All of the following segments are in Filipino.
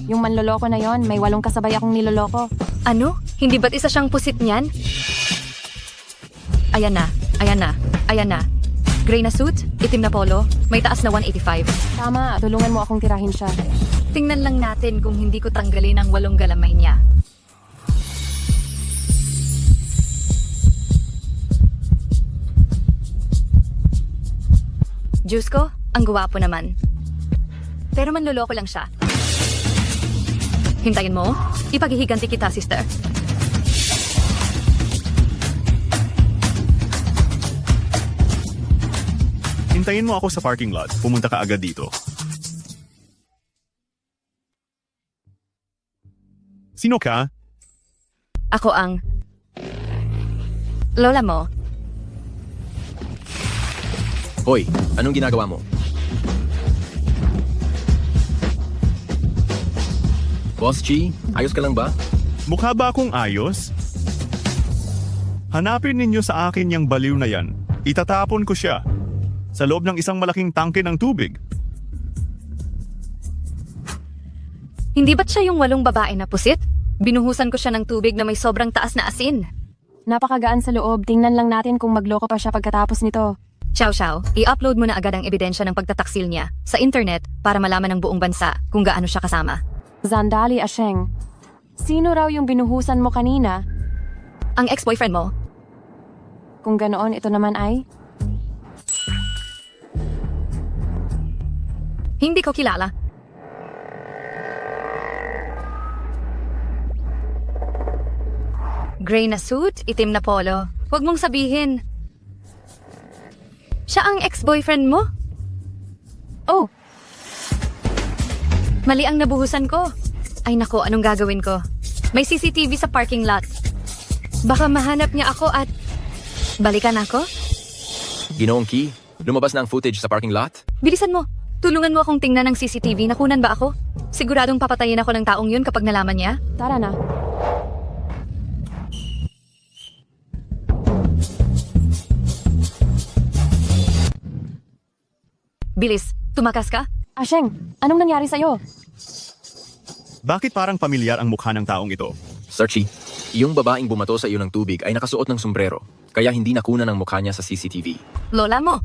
Yung manloloko na yon, may 8 kasabay akong niloloko. Ano? Hindi ba't isa siyang pusit niyan? Ayan na, ayan na, ayan na. Gray na suit, itim na polo, may taas na 185. Tama, tulungan mo akong tirahin siya. Tingnan lang natin kung hindi ko tanggalin ang 8 galamay niya. Diyos ko, ang guwapo naman. Pero manloloko lang siya. Hintayin mo, ipaghihiganti kita, sister. Hintayin mo ako sa parking lot. Pumunta ka agad dito. Sino ka? Ako ang lola mo. Hoy, anong ginagawa mo? Boss Chi, ayos ka lang ba? Mukha ba akong ayos? Hanapin ninyo sa akin yung baliw na yan. Itatapon ko siya sa loob ng isang malaking tangke ng tubig. Hindi ba't siya yung 8 babae na pusit? Binuhusan ko siya ng tubig na may sobrang taas na asin. Napakagaan sa loob, tingnan lang natin kung magloko pa siya pagkatapos nito. Xiao Xiao, i-upload mo na agad ang ebidensya ng pagtataksil niya sa internet para malaman ng buong bansa kung gaano siya kasama. Zandali, Asheng. Sino raw yung binuhusan mo kanina? Ang ex-boyfriend mo? Kung ganoon, ito naman ay... Hindi ko kilala. Gray na suit, itim na polo. Huwag mong sabihin. Siya ang ex-boyfriend mo? Oh, Mali ang nabuhusan ko. Ay nako, anong gagawin ko? May CCTV sa parking lot. Baka mahanap niya ako at... Balikan ako? Ginoong Ki, lumabas na ang footage sa parking lot? Bilisan mo. Tulungan mo akong tingnan ng CCTV. Nakunan ba ako? Siguradong papatayin ako ng taong yun kapag nalaman niya. tara na. Bilis, tumakas ka? Asheng, anong nangyari sa'yo? Bakit parang pamilyar ang mukha ng taong ito? Sir Chi, yung babaeng bumato sa iyo ng tubig ay nakasuot ng sombrero, kaya hindi nakunan ang mukha niya sa CCTV. Lola mo.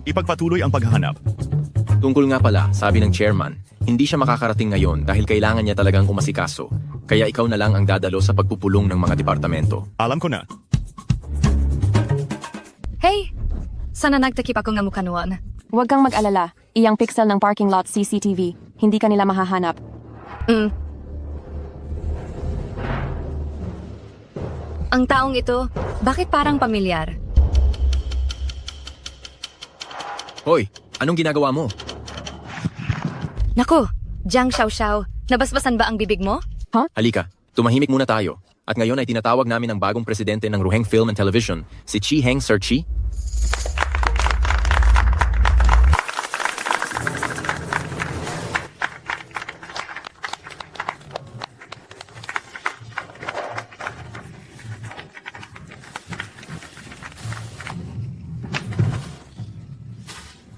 Ipagpatuloy ang paghahanap. Tungkol nga pala, sabi ng chairman, hindi siya makakarating ngayon dahil kailangan niya talagang umasikaso, kaya ikaw na lang ang dadalo sa pagpupulong ng mga departamento. Alam ko na. Hey! Sana nagtakip ako nga mukha noon. Huwag kang mag-alala. Iyang pixel ng parking lot CCTV. Hindi ka nila mahahanap. Ang taong ito, bakit parang pamilyar? Hoy, anong ginagawa mo? Naku, Jiang Xiaoxiao, nabasbasan ba ang bibig mo? Halika, tumahimik muna tayo. At ngayon ay tinatawag namin ang bagong presidente ng Ruheng Film and Television, si Chi Heng Sir Chi.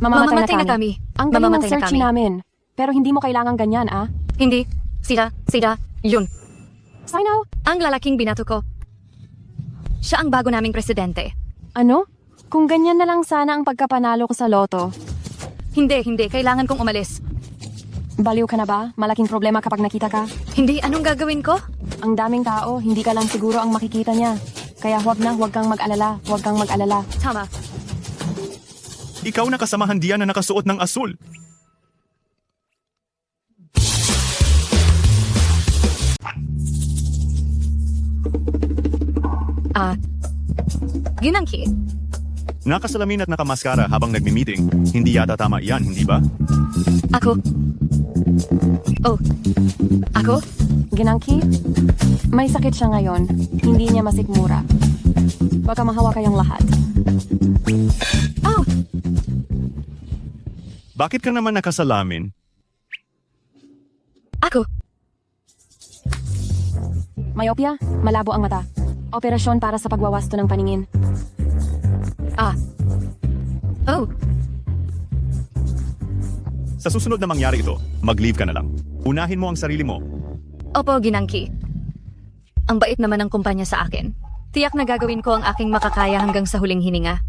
Mamamatay Mamamatay na na kami. Ang galing ng Mamamatay na search kami. namin. Pero hindi mo kailangan ganyan, ah. Hindi. Sila, yun. Sino? Ang lalaking binato ko. Siya ang bago naming presidente. Ano? Kung ganyan na lang sana ang pagkapanalo ko sa loto. Hindi. Kailangan kong umalis. Baliw ka na ba? Malaking problema kapag nakita ka. Hindi, anong gagawin ko? Ang daming tao, hindi ka lang siguro ang makikita niya. Kaya huwag kang mag-alala. Huwag kang mag-alala. Tama. Ikaw na kasamahan diyan na nakasuot ng asul. Yun ang key. Nakasalamin at nakamaskara habang nagmi-meeting. Hindi yata tama iyan, hindi ba? Ako. Oh. Ako? Ginangki? May sakit siya ngayon. Hindi niya masikmura. Baka mahawa kayong lahat. Oh! Bakit ka naman nakasalamin? Ako. Myopia? Malabo ang mata. Operasyon para sa pagwawasto ng paningin. Oh. Sa susunod na mangyari ito, mag-leave ka na lang. Unahin mo ang sarili mo. Opo, Ginangki. Ang bait naman ng kumpanya sa akin. Tiyak na gagawin ko ang aking makakaya hanggang sa huling hininga.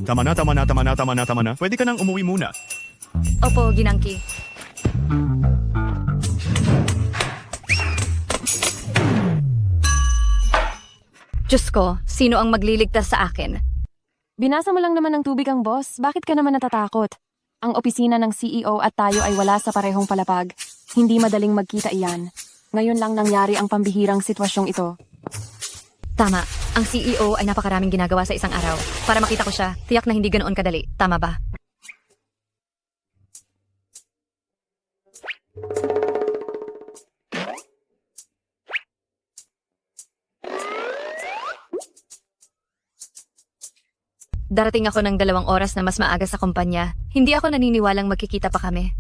Tama na. Pwede ka nang umuwi muna. Opo, Ginangki. Diyos ko, sino ang magliligtas sa akin? Binasa mo lang naman ng tubig ang boss. Bakit ka naman natatakot? Ang opisina ng CEO at tayo ay wala sa parehong palapag. Hindi madaling magkita iyan. Ngayon lang nangyari ang pambihirang sitwasyong ito. Tama, ang CEO ay napakaraming ginagawa sa isang araw. Para makita ko siya, tiyak na hindi ganoon kadali. Tama ba? Darating ako ng 2 oras na mas maaga sa kumpanya. Hindi ako naniniwalang magkikita pa kami.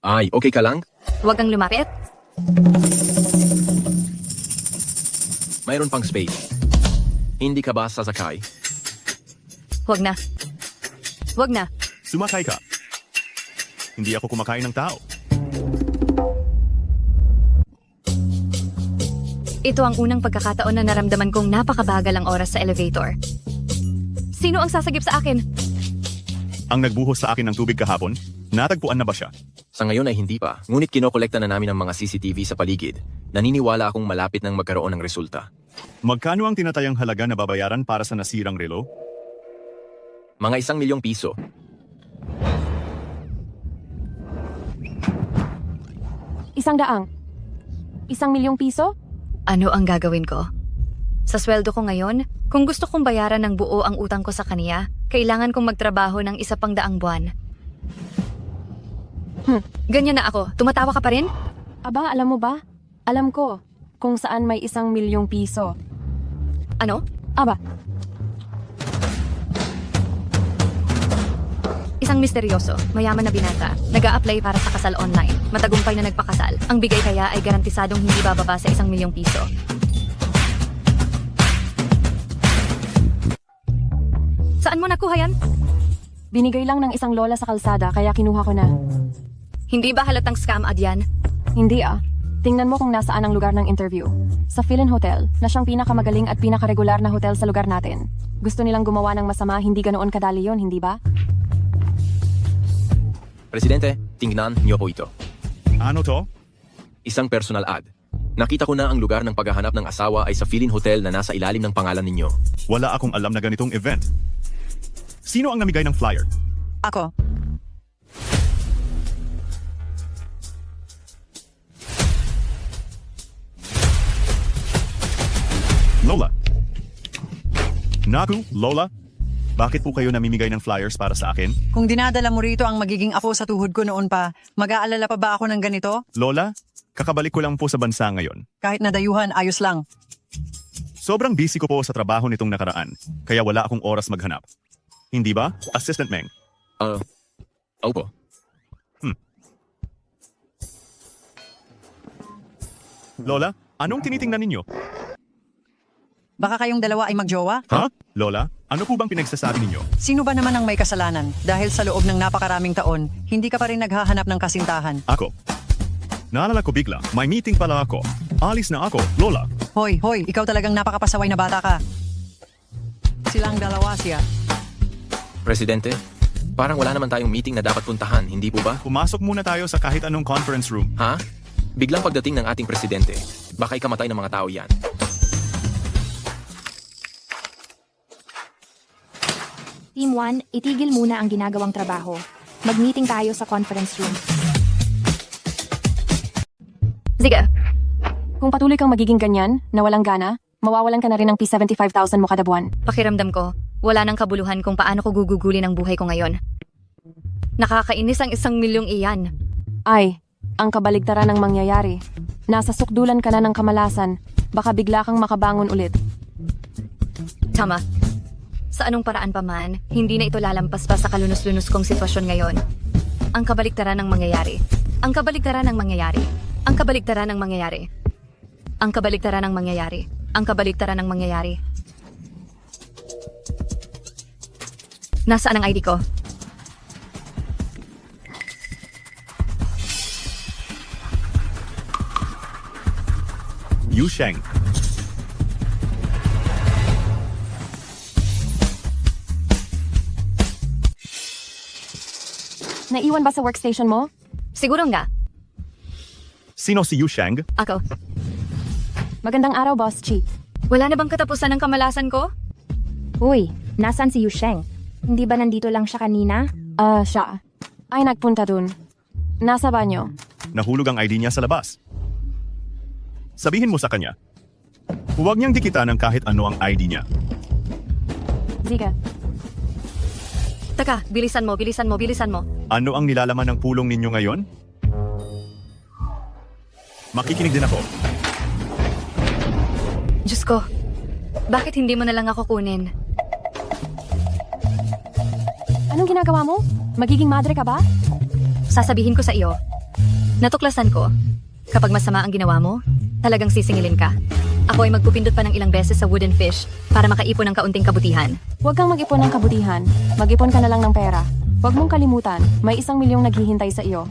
Ay, okay ka lang? Huwag kang lumapit. Mayroon pang space. Hindi ka ba sasakay? Huwag na. Huwag na. Sumakay ka. Hindi ako kumakain ng tao. Ito ang unang pagkakataon na naramdaman kong napakabagal ang oras sa elevator. Sino ang sasagip sa akin? Ang nagbuhos sa akin ng tubig kahapon, natagpuan na ba siya? Sa ngayon ay hindi pa, ngunit kinokolekta na namin ang mga CCTV sa paligid. Naniniwala akong malapit nang magkaroon ng resulta. Magkano ang tinatayang halaga na babayaran para sa nasirang relo? Mga 1 milyong piso. $100. 1 milyong piso? Ano ang gagawin ko? Sa sweldo ko ngayon, kung gusto kong bayaran ng buo ang utang ko sa kaniya, kailangan kong magtrabaho ng 100 buwan. Ganyan na ako. Tumatawa ka pa rin? Aba, alam mo ba? Alam ko kung saan may 1 milyong piso. Ano? Aba, Isang misteryoso, mayaman na binata, nag-a-apply para sa kasal online. Matagumpay na nagpakasal. Ang bigay kaya ay garantisadong hindi bababa sa 1 milyong piso. Saan mo nakuha yan? binigay lang ng isang lola sa kalsada kaya kinuha ko na. Hindi ba halatang scam ad yan? Hindi ah. Tingnan mo kung nasaan ang lugar ng interview. Sa Philin Hotel, na siyang pinakamagaling at pinakaregular na hotel sa lugar natin. Gusto nilang gumawa ng masama, hindi ganoon kadali yon, hindi ba? Presidente, tingnan niyo po ito. Ano to? Isang personal ad. Nakita ko na ang lugar ng paghahanap ng asawa ay sa Philin Hotel na nasa ilalim ng pangalan ninyo. Wala akong alam na ganitong event. Sino ang namigay ng flyer? Ako. Lola. Naku, Lola. Bakit po kayo namimigay ng flyers para sa akin? Kung dinadala mo rito ang magiging apo sa tuhod ko noon pa, mag-aalala pa ba ako ng ganito? Lola, kakabalik ko lang po sa bansa ngayon. Kahit nadayuhan, ayos lang. Sobrang busy ko po sa trabaho nitong nakaraan, kaya wala akong oras maghanap. Hindi ba, Assistant Meng? Opo. Lola, anong tinitingnan ninyo? Baka kayong dalawa ay magjowa? Ha? Lola, ano po bang pinagsasabi ninyo? Sino ba naman ang may kasalanan? Dahil sa loob ng napakaraming taon, hindi ka pa rin naghahanap ng kasintahan. Ako. Naalala ko bigla, may meeting pala ako. Alis na ako, Lola. Hoy, ikaw talagang napakapasaway na bata ka. Silang dalawa siya. Presidente, parang wala naman tayong meeting na dapat puntahan, hindi po ba? Pumasok muna tayo sa kahit anong conference room. Ha? Biglang pagdating ng ating presidente, baka ikamatay ng mga tao yan. Team 1, itigil muna ang ginagawang trabaho. Mag-meeting tayo sa conference room. Sige, Kung patuloy kang magiging ganyan, na walang gana, mawawalan ka na rin ng P75,000 mo kada buwan. pakiramdam ko, wala nang kabuluhan kung paano ko gugugulin ang buhay ko ngayon. Nakakainis ang 1 milyong iyan. Ay, Ang kabaligtaran ng mangyayari. Nasa sukdulan ka na ng kamalasan. Baka bigla kang makabangon ulit. Tama. Sa anong paraan pa man, hindi na ito lalampas pa sa kalunos-lunos kong sitwasyon ngayon. Ang kabaligtaran ng mangyayari. Ang kabaligtaran ng mangyayari. Ang kabaligtaran ng mangyayari. Ang kabaligtaran ng mangyayari. Ang kabaligtaran ng mangyayari. Nasaan ang ID ko? Yu Sheng. Naiwan ba sa workstation mo? Siguro nga. Sino si Yu Sheng? Ako. Magandang araw, Boss Chi. Wala na bang katapusan ng kamalasan ko? Uy, nasaan si Yusheng? Hindi ba nandito lang siya kanina? Siya. Ay nagpunta dun. Nasa banyo. Nahulog ang ID niya sa labas. Sabihin mo sa kanya, huwag niyang dikita ng kahit ano ang ID niya. Sige. Taka, bilisan mo, bilisan mo, bilisan mo. Ano ang nilalaman ng pulong ninyo ngayon? Makikinig din ako. Diyos ko, bakit hindi mo na lang ako kunin? Anong ginagawa mo? Magiging madre ka ba? Sasabihin ko sa iyo, natuklasan ko, kapag masama ang ginawa mo, talagang sisingilin ka. Ako ay magpupindot pa ng ilang beses sa wooden fish para makaipon ng kaunting kabutihan. Huwag kang mag-ipon ng kabutihan. Mag-ipon ka na lang ng pera. Huwag mong kalimutan, may 1 milyong naghihintay sa iyo.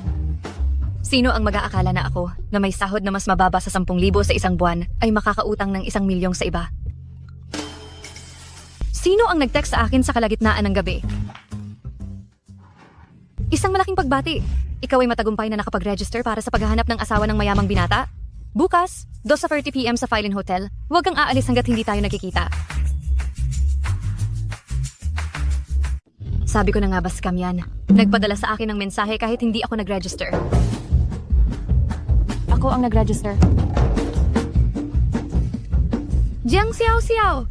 Sino ang mag-aakala na ako na may sahod na mas mababa sa 10,000 sa isang buwan ay makakautang ng 1 milyong sa iba? Sino ang nag-text sa akin sa kalagitnaan ng gabi? Isang malaking pagbati. Ikaw ay matagumpay na nakapag-register para sa paghahanap ng asawa ng mayamang binata? Bukas, 2:30 PM sa Filin Hotel. Huwag kang aalis hanggat hindi tayo nagkikita. Sabi ko na nga ba scam yan? Nagpadala sa akin ng mensahe kahit hindi ako nag-register. Ako ang nag-register. Jiang Xiao Xiao!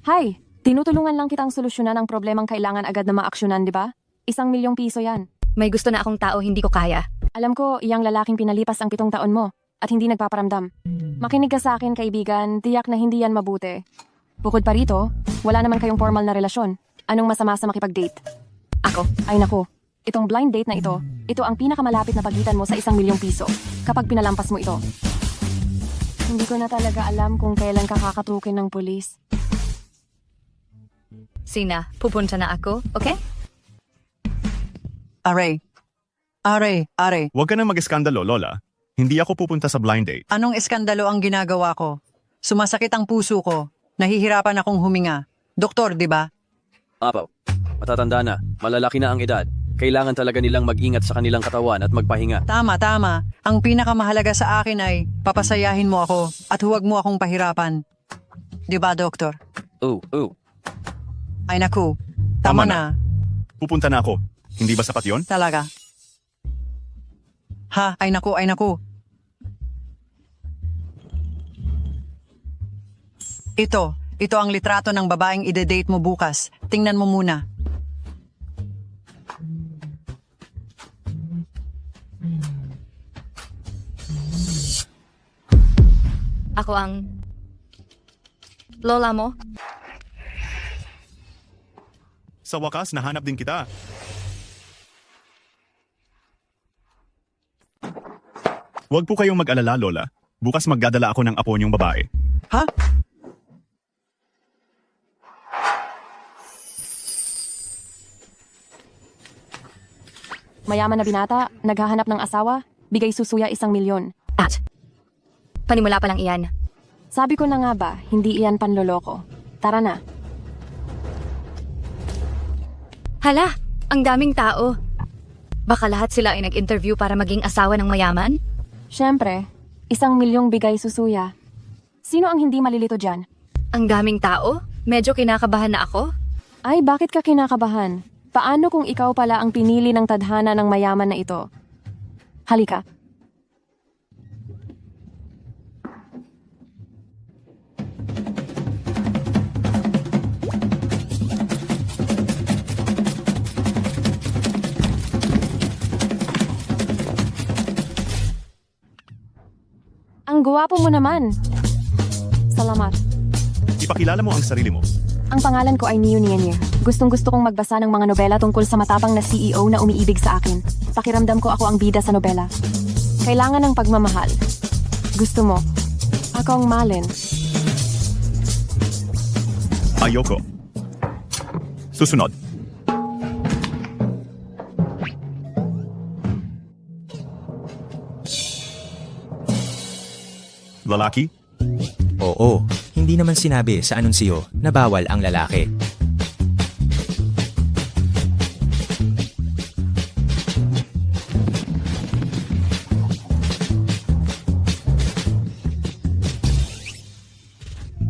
Hi! Tinutulungan lang kitang solusyonan ang problemang kailangan agad na maaksyonan, di ba? 1 milyong piso yan. May gusto na akong tao hindi ko kaya. Alam ko, iyang lalaking pinalipas ang 7 taon mo at hindi nagpaparamdam. Makinig ka sa akin, kaibigan, tiyak na hindi yan mabuti. Bukod pa rito, wala naman kayong formal na relasyon. Anong masama sa makipag-date? Ako. Ay naku, itong blind date na ito ang pinakamalapit na pagitan mo sa 1 milyong piso kapag pinalampas mo ito. Hindi ko na talaga alam kung kailan ka kakatukin ng pulis. Sina, pupunta na ako, okay? Are, Huwag ka na mag-eskandalo, Lola. Hindi ako pupunta sa blind date. anong eskandalo ang ginagawa ko? Sumasakit ang puso ko. Nahihirapan akong huminga. Doktor, di ba? Apaw, matatanda na, malalaki na ang edad. Kailangan talaga nilang mag-ingat sa kanilang katawan at magpahinga. Tama. Ang pinakamahalaga sa akin ay papasayahin mo ako at huwag mo akong pahirapan. Di ba, Doktor? Oh. Ay naku, Tama tama na. Pupunta na ako. Hindi ba sapat yon? Talaga. Ha, ay naku. Ito ang litrato ng babaeng ide-date mo bukas. Tingnan mo muna. Ako ang... Lola mo? Sa wakas, nahanap din kita. Huwag po kayong mag-alala, Lola. Bukas magdadala ako ng apo niyong babae. Ha? Mayaman na binata, naghahanap ng asawa, bigay susuya 1 milyon. At, panimula pa lang iyan. Sabi ko na nga ba, hindi iyan panloloko. Tara na. Hala, ang daming tao. Baka lahat sila ay nag-interview para maging asawa ng mayaman? Siyempre, 1 milyong bigay susuya. Sino ang hindi malilito dyan? Ang daming tao? Medyo kinakabahan na ako? Ay, bakit ka kinakabahan? Paano kung ikaw pala ang pinili ng tadhana ng mayaman na ito? Halika. Ang guwapo mo naman. Salamat. Ipakilala mo ang sarili mo. Ang pangalan ko ay Neo Nienye. Gustong-gusto kong magbasa ng mga nobela tungkol sa matapang na CEO na umiibig sa akin. Pakiramdam ko ako ang bida sa nobela. Kailangan ng pagmamahal. Gusto mo? Ako ang Malin. Ayoko. Susunod. Lalaki? Oo, hindi naman sinabi sa anunsyo na bawal ang lalaki.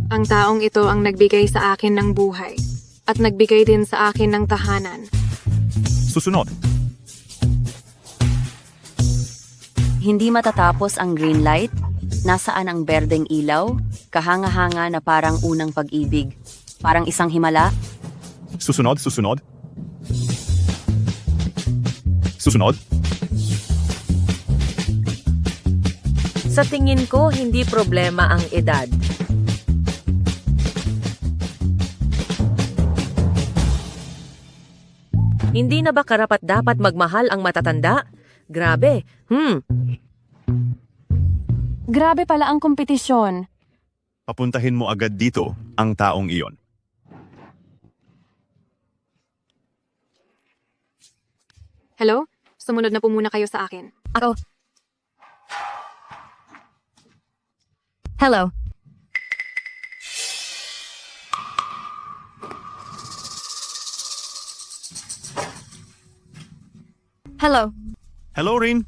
Ang taong ito ang nagbigay sa akin ng buhay at nagbigay din sa akin ng tahanan. Susunod. Hindi matatapos ang green light? Nasaan ang berdeng ilaw? Kahanga-hanga na parang unang pag-ibig. Parang isang himala? Susunod, susunod. Susunod. Sa tingin ko, hindi problema ang edad. Hindi na ba karapat-dapat magmahal ang matatanda? Grabe. Grabe pala ang kompetisyon. Papuntahin mo agad dito ang taong iyon. Hello? Sumunod na po muna kayo sa akin. Ako. Hello. Hello. Hello, Rin.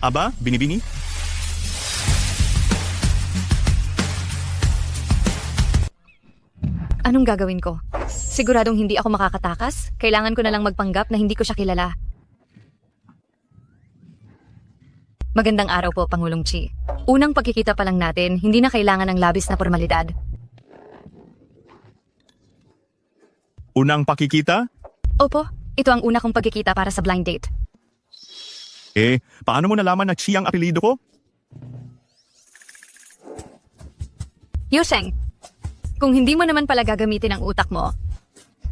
Aba, binibini? Anong gagawin ko? Siguradong hindi ako makakatakas? Kailangan ko na lang magpanggap na hindi ko siya kilala. Magandang araw po, Pangulong Chi. Unang pagkikita pa lang natin, hindi na kailangan ng labis na formalidad. Unang pakikita? Opo, ito ang una kong pagkikita para sa blind date. Paano mo nalaman na Chi ang apelido ko? Yusheng, kung hindi mo naman pala gagamitin ang utak mo,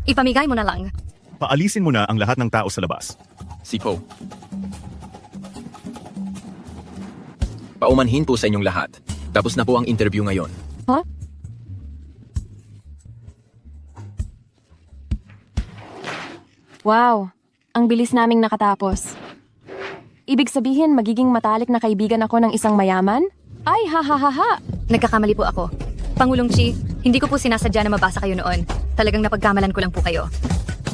ipamigay mo na lang. Paalisin mo na ang lahat ng tao sa labas. Si Po. Paumanhin po sa inyong lahat. Tapos na po ang interview ngayon. Huh? Wow, ang bilis naming nakatapos. Ibig sabihin, magiging matalik na kaibigan ako ng isang mayaman? Ay, ha ha ha ha! Nagkakamali po ako. Pangulong Chi, hindi ko po sinasadya na mabasa kayo noon. Talagang napagkamalan ko lang po kayo.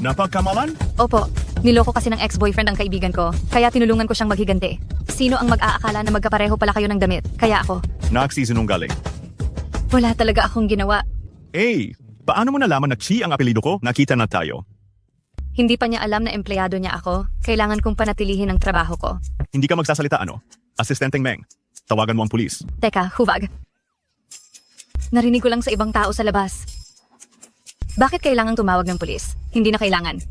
Napagkamalan? Opo, niloko kasi ng ex-boyfriend ang kaibigan ko, kaya tinulungan ko siyang maghiganti. Sino ang mag-aakala na magkapareho pala kayo ng damit? Kaya ako. Nagsisinungaling. Wala talaga akong ginawa. Paano mo nalaman na Chi ang apelido ko? Nakita na tayo. Hindi pa niya alam na empleyado niya ako. Kailangan kong panatilihin ang trabaho ko. Hindi ka magsasalita ano? Asistenteng Meng. Tawagan mo ang pulis. Teka, huwag. Narinig ko lang sa ibang tao sa labas. Bakit kailangang tumawag ng pulis? Hindi na kailangan.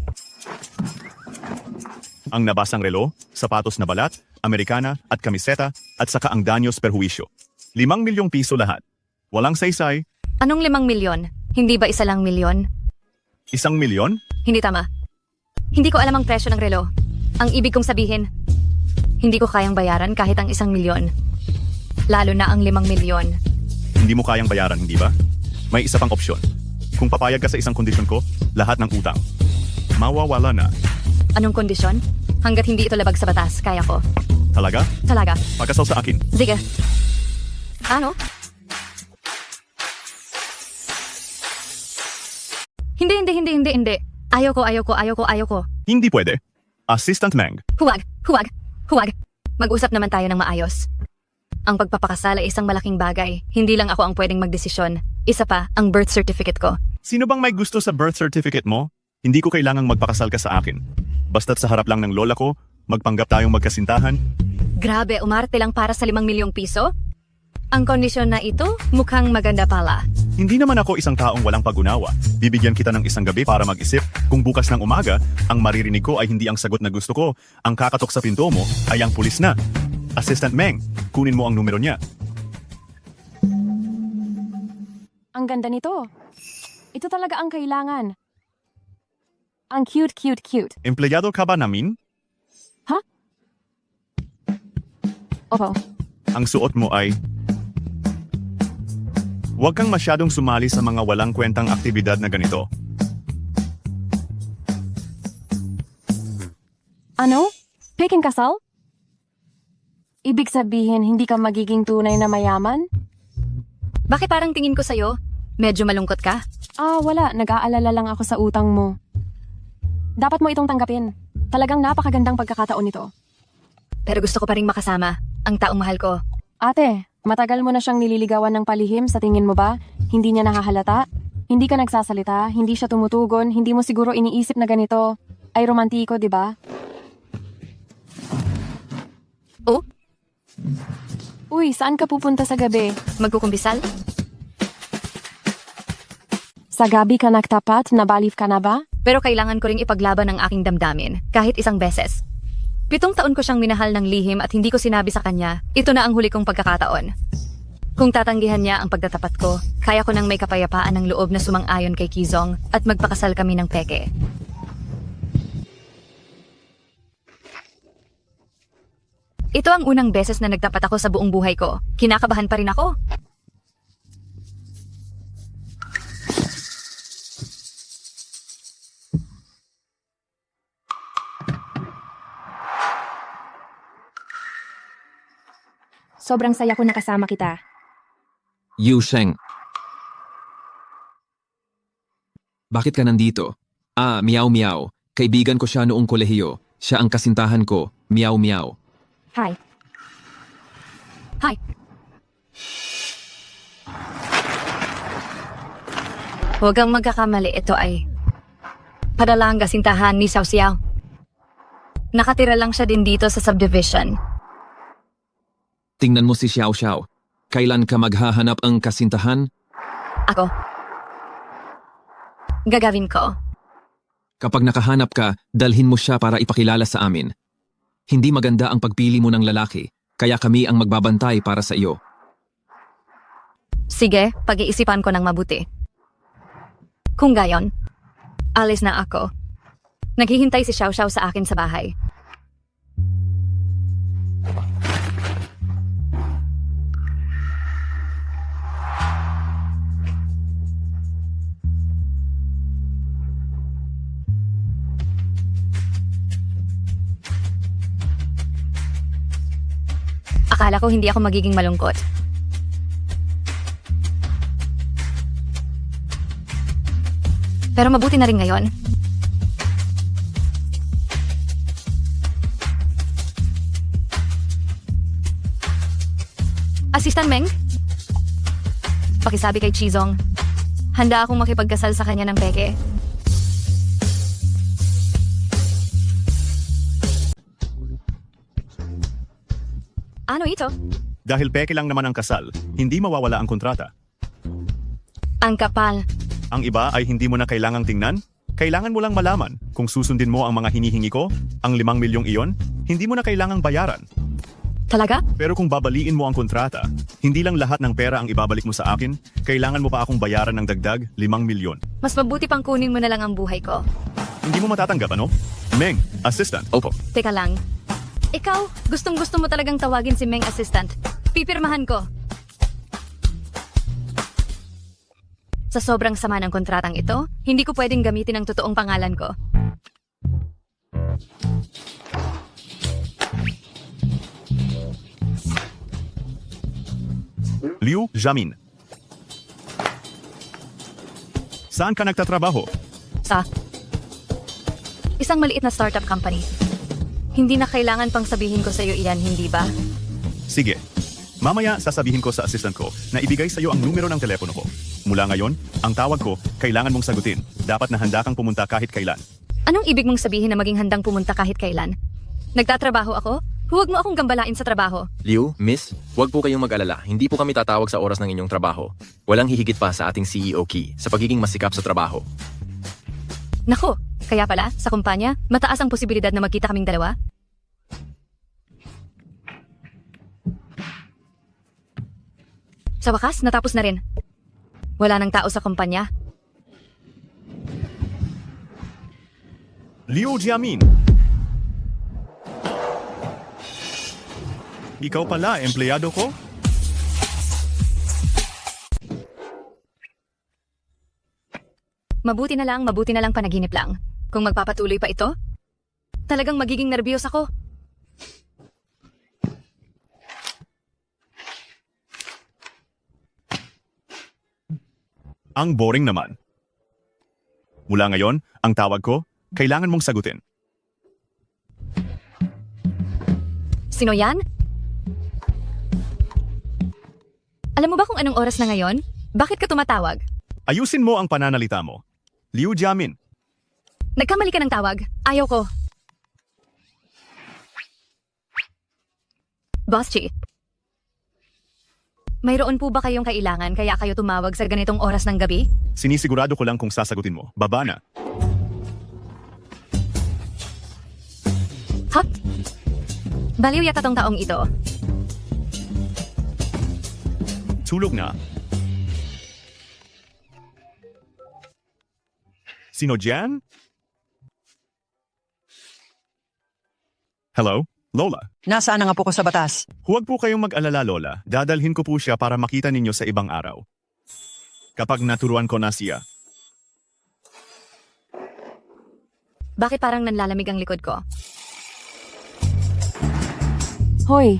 Ang nabasang relo, sapatos na balat, Amerikana at kamiseta at saka ang danyos perhuisyo. 5 milyong piso lahat. Walang saysay. Anong 5 milyon? Hindi ba 1 lang milyon? 1 milyon? Hindi tama. Hindi ko alam ang presyo ng relo. Ang ibig kong sabihin, hindi ko kayang bayaran kahit ang 1 milyon. Lalo na ang 5 milyon. Hindi mo kayang bayaran, hindi ba? May isa pang opsyon. Kung papayag ka sa isang kondisyon ko, lahat ng utang mawawala na. Anong kondisyon? Hanggat hindi ito labag sa batas, kaya ko. Talaga? Talaga. Pagkasal sa akin. Sige. Ano? Hindi. Ayoko. Hindi pwede. Assistant Meng. Huwag. Mag-usap naman tayo ng maayos. Ang pagpapakasal ay isang malaking bagay. Hindi lang ako ang pwedeng magdesisyon. Isa pa, ang birth certificate ko. Sino bang may gusto sa birth certificate mo? Hindi ko kailangang magpakasal ka sa akin. Basta't sa harap lang ng lola ko, magpanggap tayong magkasintahan. Grabe, umarte lang para sa 5 milyong piso? Ang kondisyon na ito, mukhang maganda pala. Hindi naman ako isang taong walang pag-unawa. Bibigyan kita ng isang gabi para mag-isip. Kung bukas ng umaga, ang maririnig ko ay hindi ang sagot na gusto ko. Ang kakatok sa pinto mo ay ang pulis na. Assistant Meng, kunin mo ang numero niya. Ang ganda nito. Ito talaga ang kailangan. Ang cute, cute, cute. Empleyado ka ba namin? Opo. Ang suot mo ay... Huwag kang masyadong sumali sa mga walang kwentang aktibidad na ganito. Ano? Peking kasal? Ibig sabihin, hindi ka magiging tunay na mayaman? Bakit parang tingin ko sa'yo? Medyo malungkot ka? Wala. Nag-aalala lang ako sa utang mo. Dapat mo itong tanggapin. Talagang napakagandang pagkakataon nito. Pero gusto ko pa rin makasama ang taong mahal ko. Ate, matagal mo na siyang nililigawan ng palihim, sa tingin mo ba? Hindi niya nakahalata? Hindi ka nagsasalita, hindi siya tumutugon, hindi mo siguro iniisip na ganito. Ay romantiko, di ba? Oh? Uy, saan ka pupunta sa gabi? Magkukumbisal? Sa gabi ka nagtapat, nabalif ka na ba? Pero kailangan ko ring ipaglaban ang aking damdamin, kahit isang beses. 7 taon ko siyang minahal ng lihim at hindi ko sinabi sa kanya, ito na ang huli kong pagkakataon. Kung tatanggihan niya ang pagtatapat ko, kaya ko nang may kapayapaan ng loob na sumang-ayon kay Kizong at magpakasal kami ng peke. Ito ang unang beses na nagtapat ako sa buong buhay ko. Kinakabahan pa rin ako. Sobrang saya ko nakasama kita. Yu Sheng. Bakit ka nandito? Meow Meow. Kaibigan ko siya noong kolehiyo. Siya ang kasintahan ko. Meow Meow. Hi. Hi. Huwag kang magkakamali, ito ay padala ang kasintahan ni Xiao Xiao. Nakatira lang siya din dito sa subdivision. Tingnan mo si Xiao Xiao. Kailan ka maghahanap ang kasintahan? Ako. Gagawin ko. Kapag nakahanap ka, dalhin mo siya para ipakilala sa amin. Hindi maganda ang pagpili mo ng lalaki, kaya kami ang magbabantay para sa iyo. Sige, pag-iisipan ko ng mabuti. Kung gayon, alis na ako. Naghihintay si Xiao Xiao sa akin sa bahay. Akala ko hindi ako magiging malungkot. Pero mabuti na rin ngayon. Assistant Meng? Pakisabi kay Chizong. Handa akong makipagkasal sa kanya ng peke. Ano ito? Dahil peke lang naman ang kasal, hindi mawawala ang kontrata. Ang kapal. Ang iba ay hindi mo na kailangang tingnan. Kailangan mo lang malaman kung susundin mo ang mga hinihingi ko, ang 5 milyong iyon, hindi mo na kailangang bayaran. Talaga? Pero kung babaliin mo ang kontrata, hindi lang lahat ng pera ang ibabalik mo sa akin, kailangan mo pa akong bayaran ng dagdag 5 milyon. Mas mabuti pang kunin mo na lang ang buhay ko. Hindi mo matatanggap, ano? Meng, assistant. Opo. Teka lang. Ikaw, gustong-gusto mo talagang tawagin si Meng Assistant. Pipirmahan ko. Sa sobrang sama ng kontratang ito, hindi ko pwedeng gamitin ang totoong pangalan ko. Liu Jamin. Saan ka nagtatrabaho? Sa isang maliit na startup company. Hindi na kailangan pang sabihin ko sa iyo iyan, hindi ba? Sige. Mamaya sasabihin ko sa assistant ko na ibigay sa iyo ang numero ng telepono ko. Mula ngayon, ang tawag ko, kailangan mong sagutin. Dapat na handa kang pumunta kahit kailan. Anong ibig mong sabihin na maging handang pumunta kahit kailan? Nagtatrabaho ako? Huwag mo akong gambalain sa trabaho. Liu, Miss, huwag po kayong mag-alala. Hindi po kami tatawag sa oras ng inyong trabaho. Walang hihigit pa sa ating CEO Key sa pagiging masikap sa trabaho. Nako, kaya pala, sa kumpanya, mataas ang posibilidad na magkita kaming dalawa? Sa wakas, natapos na rin. Wala nang tao sa kumpanya. Liu Jiamin! Ikaw pala, empleyado ko? Mabuti na lang panaginip lang. Kung magpapatuloy pa ito, talagang magiging nerbiyos ako. Ang boring naman. Mula ngayon, ang tawag ko, kailangan mong sagutin. Sino yan? Alam mo ba kung anong oras na ngayon? Bakit ka tumatawag? Ayusin mo ang pananalita mo. Liu Jiamin, Nagkamali ka ng tawag. Ayaw ko. Boss Chi, mayroon po ba kayong kailangan kaya kayo tumawag sa ganitong oras ng gabi? sinisigurado ko lang kung sasagutin mo. Baba na. Ha? Baliw yata tong taong ito. Tulog na. Sino dyan? Hello? Lola? Nasaan ang apo ko sa batas? Huwag po kayong mag-alala, Lola. Dadalhin ko po siya para makita ninyo sa ibang araw. Kapag naturuan ko na siya. Bakit parang nanlalamig ang likod ko? Hoy,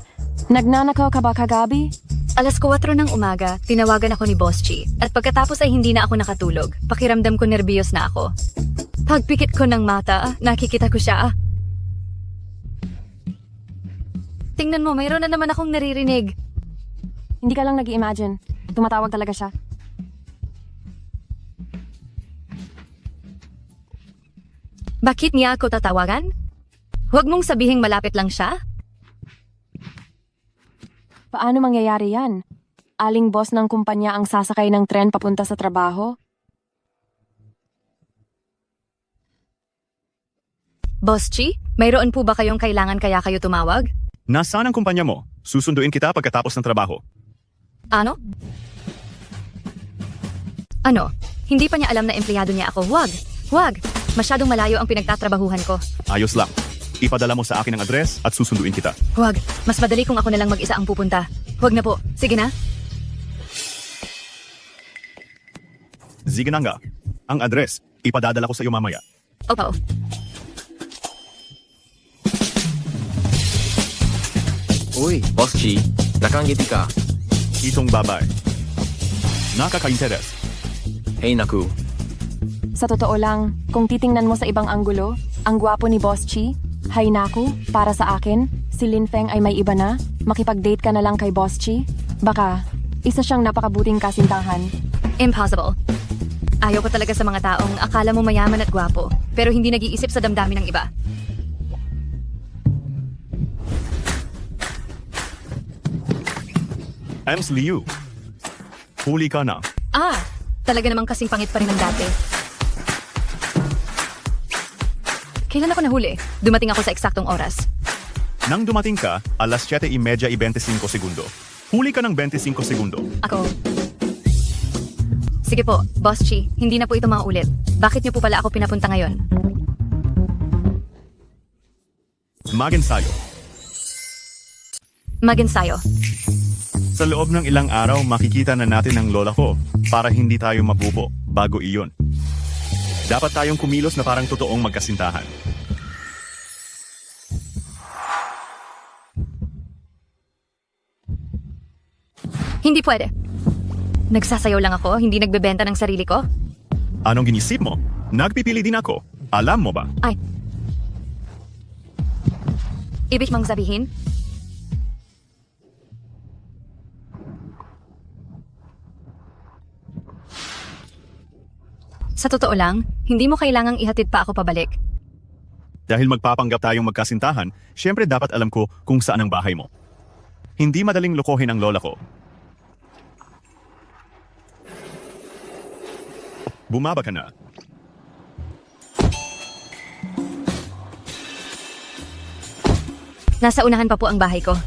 nagnanakaw ka ba kagabi? Alas 4 ng umaga, tinawagan ako ni Boss Chi. At pagkatapos ay hindi na ako nakatulog. Pakiramdam ko nerbiyos na ako. Pagpikit ko ng mata, nakikita ko siya. Tingnan mo, mayroon na naman akong naririnig. Hindi ka lang nag-i-imagine. Tumatawag talaga siya. Bakit niya ako tatawagan? Huwag mong sabihing malapit lang siya. Paano mangyayari yan? Aling boss ng kumpanya ang sasakay ng tren papunta sa trabaho? Boss Chi, mayroon po ba kayong kailangan kaya kayo tumawag? Nasaan ang kumpanya mo? Susunduin kita pagkatapos ng trabaho. Ano? Ano? Hindi pa niya alam na empleyado niya ako. Huwag! Masyadong malayo ang pinagtatrabahuhan ko. Ayos lang. Ipadala mo sa akin ang address at susunduin kita. Huwag. Mas madali kung ako na lang mag-isa ang pupunta. Huwag na po. Sige na. Sige na nga. Ang address, ipadadala ko sa iyo mamaya. Opo. Uy, Boss Chi, nakangiti ka. Itong babae. Nakaka-interes. Hey naku, Sa totoo lang, kung titingnan mo sa ibang anggulo, ang gwapo ni Boss Chi, hay naku, para sa akin, si Lin Feng ay may iba na, makipag-date ka na lang kay Boss Chi. Baka, isa siyang napakabuting kasintahan. Impossible. Ayaw ko talaga sa mga taong akala mo mayaman at gwapo, pero hindi nag-iisip sa damdamin ng iba. Ems Liu. Huli ka na. Talaga namang kasing pangit pa rin ng dati. Kailan ako nahuli? Dumating ako sa eksaktong oras. Nang dumating ka, alas 7:30:25 segundo. Huli ka ng 25 segundo. Ako. Sige po, Boss Chi, hindi na po ito maulit. Bakit niyo po pala ako pinapunta ngayon? Mag-ensayo. Mag-ensayo. Sa loob ng ilang araw, makikita na natin ang lola ko para hindi tayo mabubo bago iyon. Dapat tayong kumilos na parang totoong magkasintahan. Hindi pwede. Nagsasayaw lang ako, hindi nagbebenta ng sarili ko. Anong ginisip mo? Nagpipili din ako. Alam mo ba? Ay. Ibig mong sabihin? Sa totoo lang, hindi mo kailangang ihatid pa ako pabalik. Dahil magpapanggap tayong magkasintahan, syempre dapat alam ko kung saan ang bahay mo. Hindi madaling lokohin ang lola ko. Bumaba ka na. Nasa unahan pa po ang bahay ko.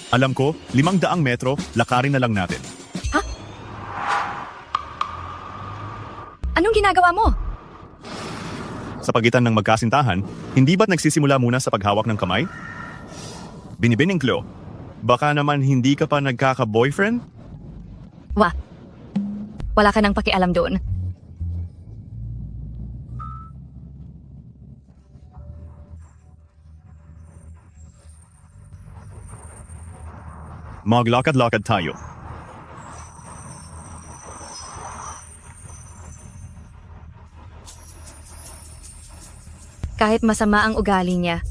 Alam ko, 500 metro, lakarin na lang natin. Ha? Anong ginagawa mo? Sa pagitan ng magkasintahan, hindi ba't nagsisimula muna sa paghawak ng kamay? Binibining Chloe, baka naman hindi ka pa nagkaka-boyfriend? Wala ka nang pakialam doon. Maglakad-lakad tayo. Kahit masama ang ugali niya.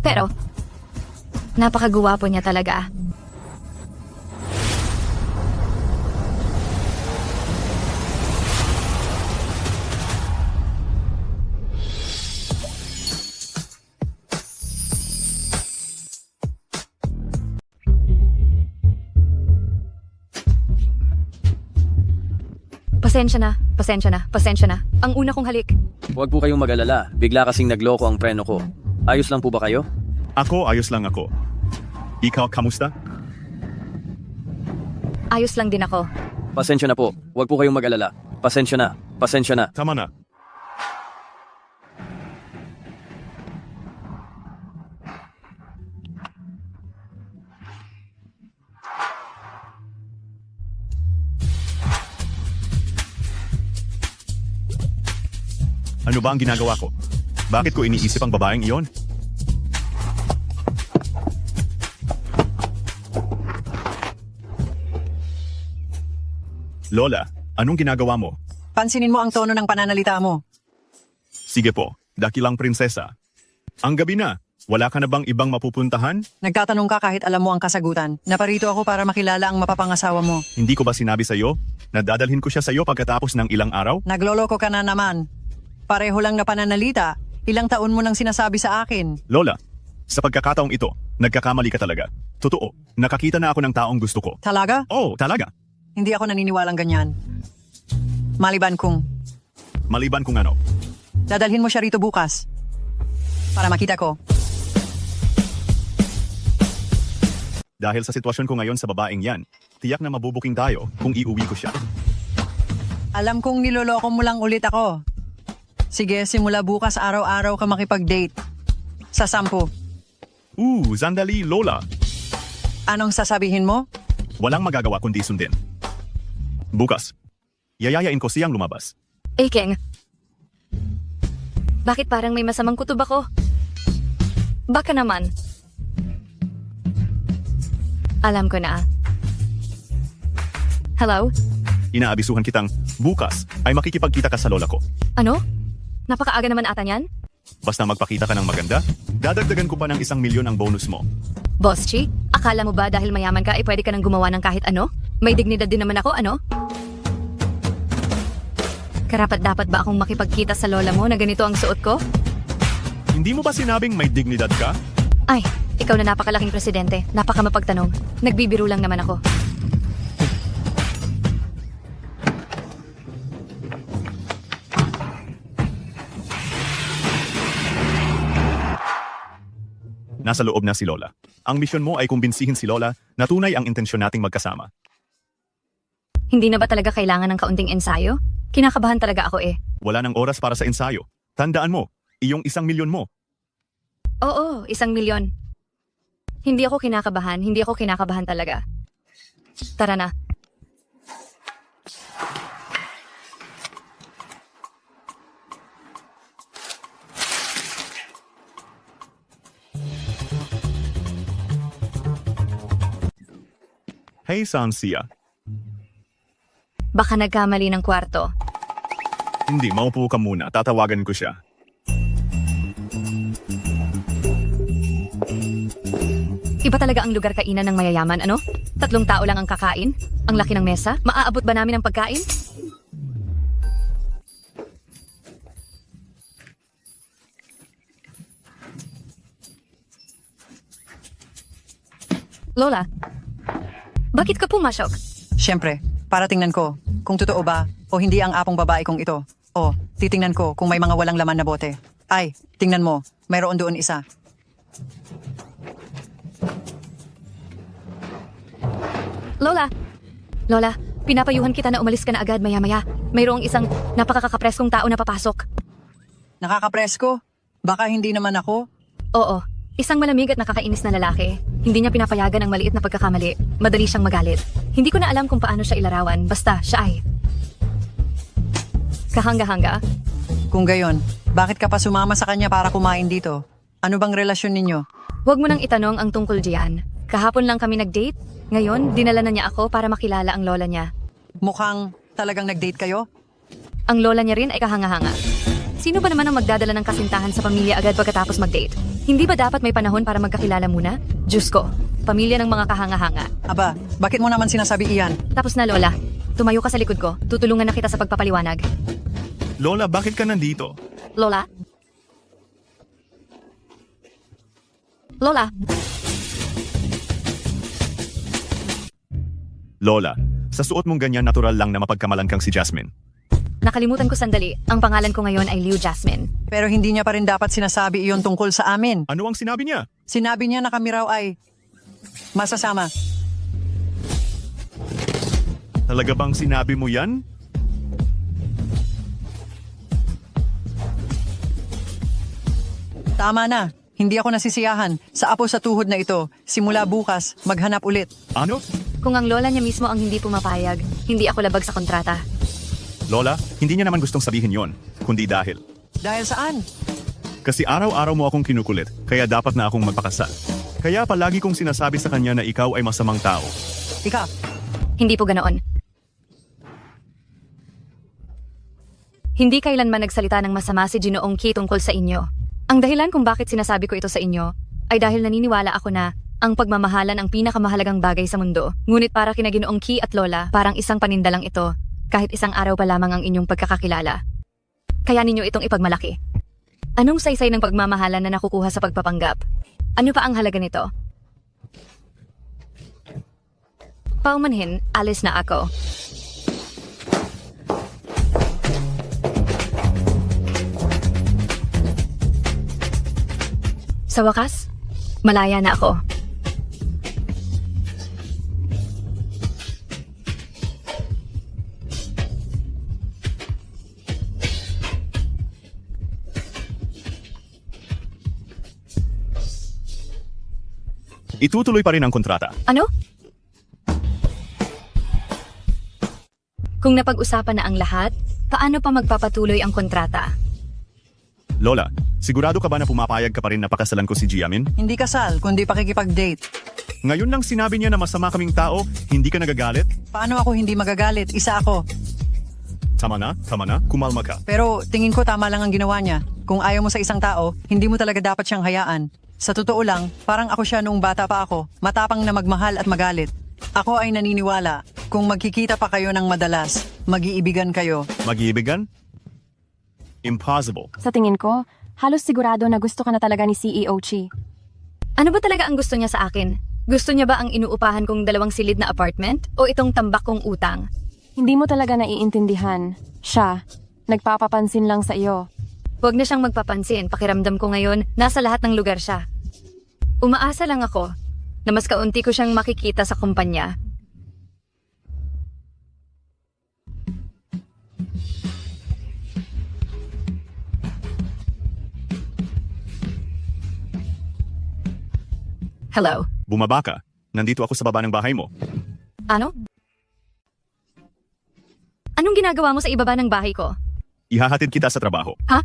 Pero, napakagwapo niya talaga. Pasensya na. Ang una kong halik. Huwag po kayong mag-alala. Bigla kasing nagloko ang preno ko. Ayos lang po ba kayo? Ako, ayos lang ako. Ikaw, kamusta? Ayos lang din ako. Pasensya na po. Huwag po kayong mag-alala. Pasensya na. Tama na. Ano ba ang ginagawa ko? Bakit ko iniisip ang babaeng iyon? Lola, anong ginagawa mo? Pansinin mo ang tono ng pananalita mo. Sige po, dakilang prinsesa. Ang gabi na, wala ka na bang ibang mapupuntahan? Nagtatanong ka kahit alam mo ang kasagutan. Naparito ako para makilala ang mapapangasawa mo. Hindi ko ba sinabi sa'yo? Nadadalhin ko siya sa'yo pagkatapos ng ilang araw? Nagloloko ka na naman. Pareho lang na pananalita. Ilang taon mo nang sinasabi sa akin. Lola, sa pagkakataong ito, nagkakamali ka talaga. Totoo, nakakita na ako ng taong gusto ko. Talaga? Oo, talaga. Hindi ako naniniwalang ganyan. Maliban kung ano. dadalhin mo siya rito bukas. Para makita ko. Dahil sa sitwasyon ko ngayon sa babaeng yan, tiyak na mabubuking tayo kung iuwi ko siya. Alam kong niloloko mo lang ulit ako. Sige, simula bukas araw-araw ka makipag-date. Sa 10. Sandali, Lola. Anong sasabihin mo? Walang magagawa kundi sundin. Bukas, yayayain ko siyang lumabas. Keng. Bakit parang may masamang kutob ako? Baka naman. Alam ko na. Hello? Inaabisuhan kitang bukas ay makikipagkita ka sa lola ko. Ano? Napakaaga naman ata niyan? Basta magpakita ka ng maganda, dadagdagan ko pa ng 1 milyon ang bonus mo. Boss Chi, akala mo ba dahil mayaman ka ay pwede ka nang gumawa ng kahit ano? May dignidad din naman ako, ano? Karapat-dapat ba akong makipagkita sa lola mo na ganito ang suot ko? Hindi mo ba sinabing may dignidad ka? Ay, ikaw na napakalaking presidente. Napakamapagtanong. Nagbibiro lang naman ako. Nasa loob na si Lola. Ang misyon mo ay kumbinsihin si Lola na tunay ang intensyon nating magkasama. Hindi na ba talaga kailangan ng kaunting ensayo? Kinakabahan talaga ako eh. Wala nang oras para sa ensayo. Tandaan mo, iyong 1 milyon mo. Oo, 1 milyon. Hindi ako kinakabahan talaga. Tara na. Hey, Sansia. Baka nagkamali ng kwarto. Hindi, maupo ka muna. Tatawagan ko siya. Iba talaga ang lugar kainan ng mayayaman, ano? 3 tao lang ang kakain? Ang laki ng mesa? Maaabot ba namin ang pagkain? Lola, bakit ka pumasok? Siyempre, para tingnan ko kung totoo ba o hindi ang apong babae kong ito. O, titingnan ko kung may mga walang laman na bote. Ay, tingnan mo, mayroon doon isa. Lola, Pinapayuhan kita na umalis ka na agad maya-maya. Mayroong isang napakakapreskong tao na papasok. Nakakapresko? Baka hindi naman ako? Oo, isang malamig at nakakainis na lalaki. Hindi niya pinapayagan ang maliit na pagkakamali. Madali siyang magalit. Hindi ko na alam kung paano siya ilarawan. Basta, siya ay kahanga-hanga. Kung gayon, bakit ka pa sumama sa kanya para kumain dito? Ano bang relasyon ninyo? Huwag mo nang itanong ang tungkol diyan. Kahapon lang kami nag-date. Ngayon, dinala na niya ako para makilala ang lola niya. Mukhang talagang nag-date kayo? Ang lola niya rin ay kahanga-hanga. Sino ba naman ang magdadala ng kasintahan sa pamilya agad pagkatapos mag-date? Hindi ba dapat may panahon para magkakilala muna? Diyos ko, pamilya ng mga kahanga-hanga. Aba, bakit mo naman sinasabi iyan? Tapos na lola, tumayo ka sa likod ko. Tutulungan na kita sa pagpapaliwanag. Lola, bakit ka nandito? Lola? Lola? Lola, sa suot mong ganyan natural lang na mapagkamalan kang si Jasmine. Nakalimutan ko sandali. Ang pangalan ko ngayon ay Liu Jasmine. Pero hindi niya pa rin dapat sinasabi iyon tungkol sa amin. Ano ang sinabi niya? Sinabi niya na kami raw ay masasama. Talaga bang sinabi mo yan? Tama na. Hindi ako nasisiyahan. Sa apo sa tuhod na ito, simula bukas, maghanap ulit. Ano? Kung ang lola niya mismo ang hindi pumapayag, hindi ako labag sa kontrata. Lola, hindi niya naman gustong sabihin yon, kundi dahil. Dahil saan? Kasi araw-araw mo akong kinukulit, kaya dapat na akong magpakasal. Kaya palagi kong sinasabi sa kanya na ikaw ay masamang tao. Ika, Hindi po ganoon. Hindi kailanman nagsalita ng masama si Ginoong Ki tungkol sa inyo. Ang dahilan kung bakit sinasabi ko ito sa inyo ay dahil naniniwala ako na ang pagmamahalan ang pinakamahalagang bagay sa mundo. Ngunit para kina Ginoong Ki at Lola, parang isang paninda lang ito, kahit isang araw pa lamang ang inyong pagkakakilala. Kaya ninyo itong ipagmalaki. Anong saysay ng pagmamahalan na nakukuha sa pagpapanggap? Ano pa ang halaga nito? Paumanhin, alis na ako. Sa wakas, malaya na ako. Itutuloy pa rin ang kontrata. Ano? Kung napag-usapan na ang lahat, paano pa magpapatuloy ang kontrata? Lola, sigurado ka ba na pumapayag ka pa rin na pakasalan ko si Jiamin? hindi kasal, kundi pakikipag-date. Ngayon lang sinabi niya na masama kaming tao, hindi ka nagagalit? Paano ako hindi magagalit? Isa ako. Tama na, kumalma ka. Pero tingin ko tama lang ang ginawa niya. Kung ayaw mo sa isang tao, hindi mo talaga dapat siyang hayaan. Sa totoo lang, parang ako siya noong bata pa ako, matapang na magmahal at magalit. Ako ay naniniwala, kung magkikita pa kayo ng madalas, mag-iibigan kayo. Mag-iibigan? Impossible. Sa tingin ko, halos sigurado na gusto ka na talaga ni CEO Chi. Ano ba talaga ang gusto niya sa akin? Gusto niya ba ang inuupahan kong 2 silid na apartment o itong tambak kong utang? Hindi mo talaga naiintindihan. Siya, nagpapapansin lang sa iyo. Huwag na siyang magpapansin, pakiramdam ko ngayon, nasa lahat ng lugar siya. Umaasa lang ako na mas kaunti ko siyang makikita sa kumpanya. Hello? Bumaba ka. Nandito ako sa baba ng bahay mo. Ano? Anong ginagawa mo sa ibaba ng bahay ko? Ihahatid kita sa trabaho. Ha?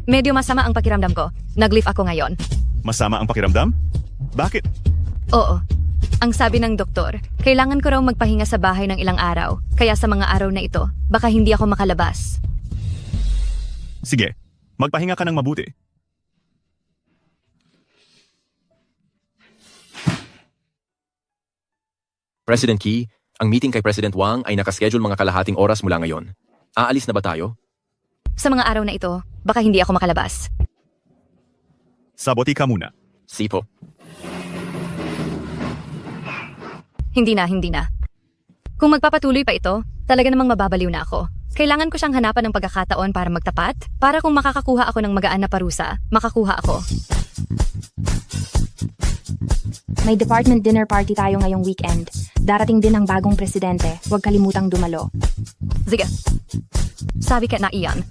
Medyo masama ang pakiramdam ko. Nag-leave ako ngayon. Masama ang pakiramdam? Bakit? Oo. Ang sabi ng doktor, kailangan ko raw magpahinga sa bahay ng ilang araw. Kaya sa mga araw na ito, baka hindi ako makalabas. Sige, magpahinga ka ng mabuti. President Key, ang meeting kay President Wang ay nakaschedule mga kalahating oras mula ngayon. Aalis na ba tayo? Sa mga araw na ito, baka hindi ako makalabas. Saboti ka muna. Sipo. Hindi na. Kung magpapatuloy pa ito, talaga namang mababaliw na ako. Kailangan ko siyang hanapan ng pagkakataon para magtapat, para kung makakakuha ako ng magaan na parusa, makakuha ako. May department dinner party tayo ngayong weekend. Darating din ang bagong presidente. Huwag kalimutang dumalo. Sige. Sabi ka na iyan.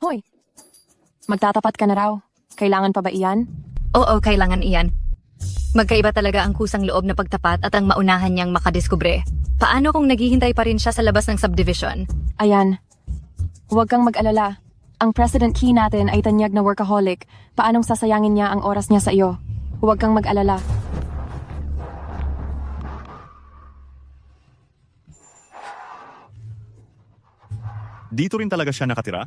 Hoy, magtatapat ka na raw. Kailangan pa ba iyan? Oo, kailangan iyan. Magkaiba talaga ang kusang loob na pagtapat at ang maunahan niyang makadiskubre. Paano kung naghihintay pa rin siya sa labas ng subdivision? Ayan. Huwag kang mag-alala. Ang President Key natin ay tanyag na workaholic. Paanong sasayangin niya ang oras niya sa iyo? Huwag kang mag-alala. Dito rin talaga siya nakatira?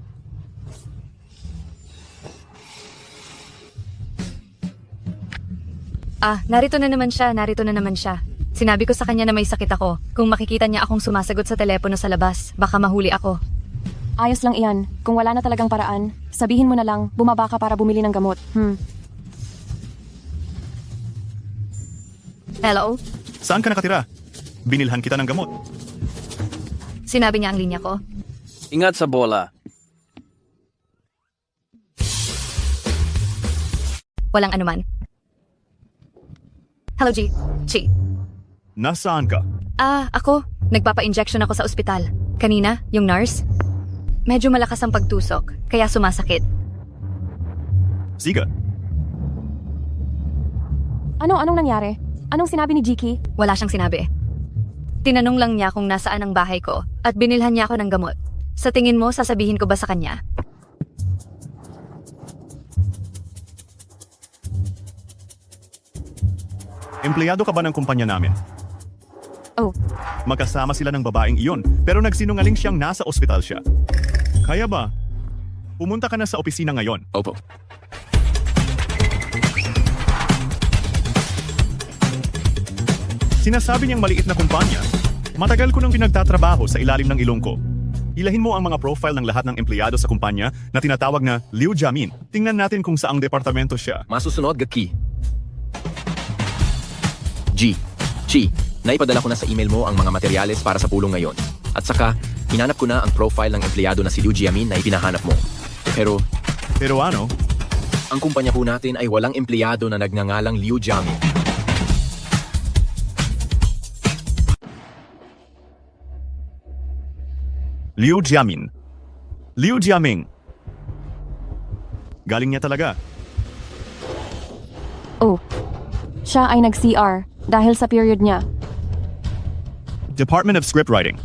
Narito na naman siya. Sinabi ko sa kanya na may sakit ako. Kung makikita niya akong sumasagot sa telepono sa labas, baka mahuli ako. Ayos lang iyan. Kung wala na talagang paraan, sabihin mo na lang, bumaba ka para bumili ng gamot. Hello? Saan ka nakatira? Binilhan kita ng gamot. Sinabi niya ang linya ko. Ingat sa bola. Walang anuman. Hello, G. Chi. Nasaan ka? Ako. Nagpapa-injection ako sa ospital. Kanina, yung nurse. Medyo malakas ang pagtusok, kaya sumasakit. Sige. Anong nangyari? Anong sinabi ni Jiki? Wala siyang sinabi. Tinanong lang niya kung nasaan ang bahay ko at binilhan niya ako ng gamot. Sa tingin mo, sasabihin ko ba sa kanya? Empleyado ka ba ng kumpanya namin? Oh, Magkasama sila ng babaeng iyon, pero nagsinungaling siyang nasa ospital siya. Kaya ba? Pumunta ka na sa opisina ngayon. Opo. Sinasabi niyang maliit na kumpanya. Matagal ko nang pinagtatrabaho sa ilalim ng ilong ko. Ilahin mo ang mga profile ng lahat ng empleyado sa kumpanya na tinatawag na Liu Jiamin. Tingnan natin kung saang departamento siya. Masusunod, Gaki. Chi, naipadala ko na sa email mo ang mga materyales para sa pulong ngayon. At saka, hinanap ko na ang profile ng empleyado na si Liu Jiamin na ipinahanap mo. Pero ano? ang kumpanya po natin ay walang empleyado na nagngangalang Liu Jiamin. Liu Jiamin. Liu Jiaming. Galing niya talaga. oh. Siya ay nag-CR dahil sa period niya. Department of Scriptwriting.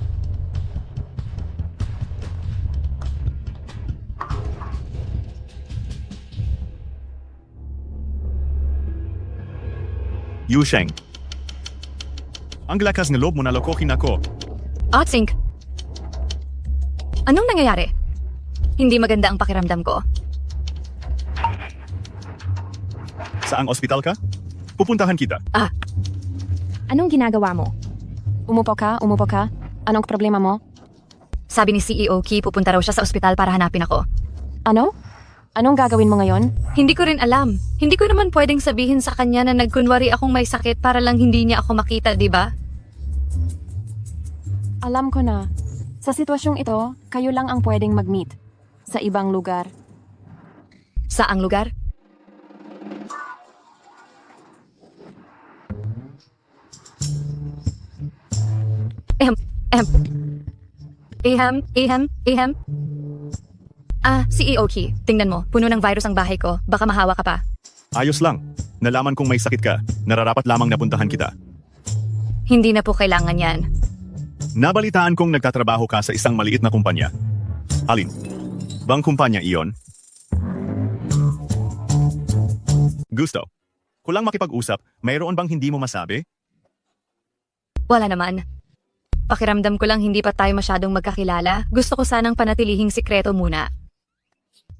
Yu Sheng. Ang lakas ng loob mo na lokohin ako. Sink. Anong nangyayari? Hindi maganda ang pakiramdam ko. Saang ospital ka? Pupuntahan kita. Anong ginagawa mo? Umupo ka? Anong problema mo? Sabi ni CEO Key, pupunta raw siya sa ospital para hanapin ako. Ano? Anong gagawin mo ngayon? Hindi ko rin alam. Hindi ko naman pwedeng sabihin sa kanya na nagkunwari akong may sakit para lang hindi niya ako makita, di ba? Alam ko na. Sa sitwasyong ito, kayo lang ang pwedeng mag-meet. Sa ibang lugar. Saang lugar? Ehem. CEO Key, tingnan mo, puno ng virus ang bahay ko. Baka mahawa ka pa. Ayos lang. Nalaman kong may sakit ka. Nararapat lamang napuntahan kita. Hindi na po kailangan yan. Nabalitaan kong nagtatrabaho ka sa isang maliit na kumpanya. Alin? Bang kumpanya iyon? Gusto. Kulang makipag-usap, mayroon bang hindi mo masabi? Wala naman. Pakiramdam ko lang hindi pa tayo masyadong magkakilala. Gusto ko sanang panatilihing sikreto muna.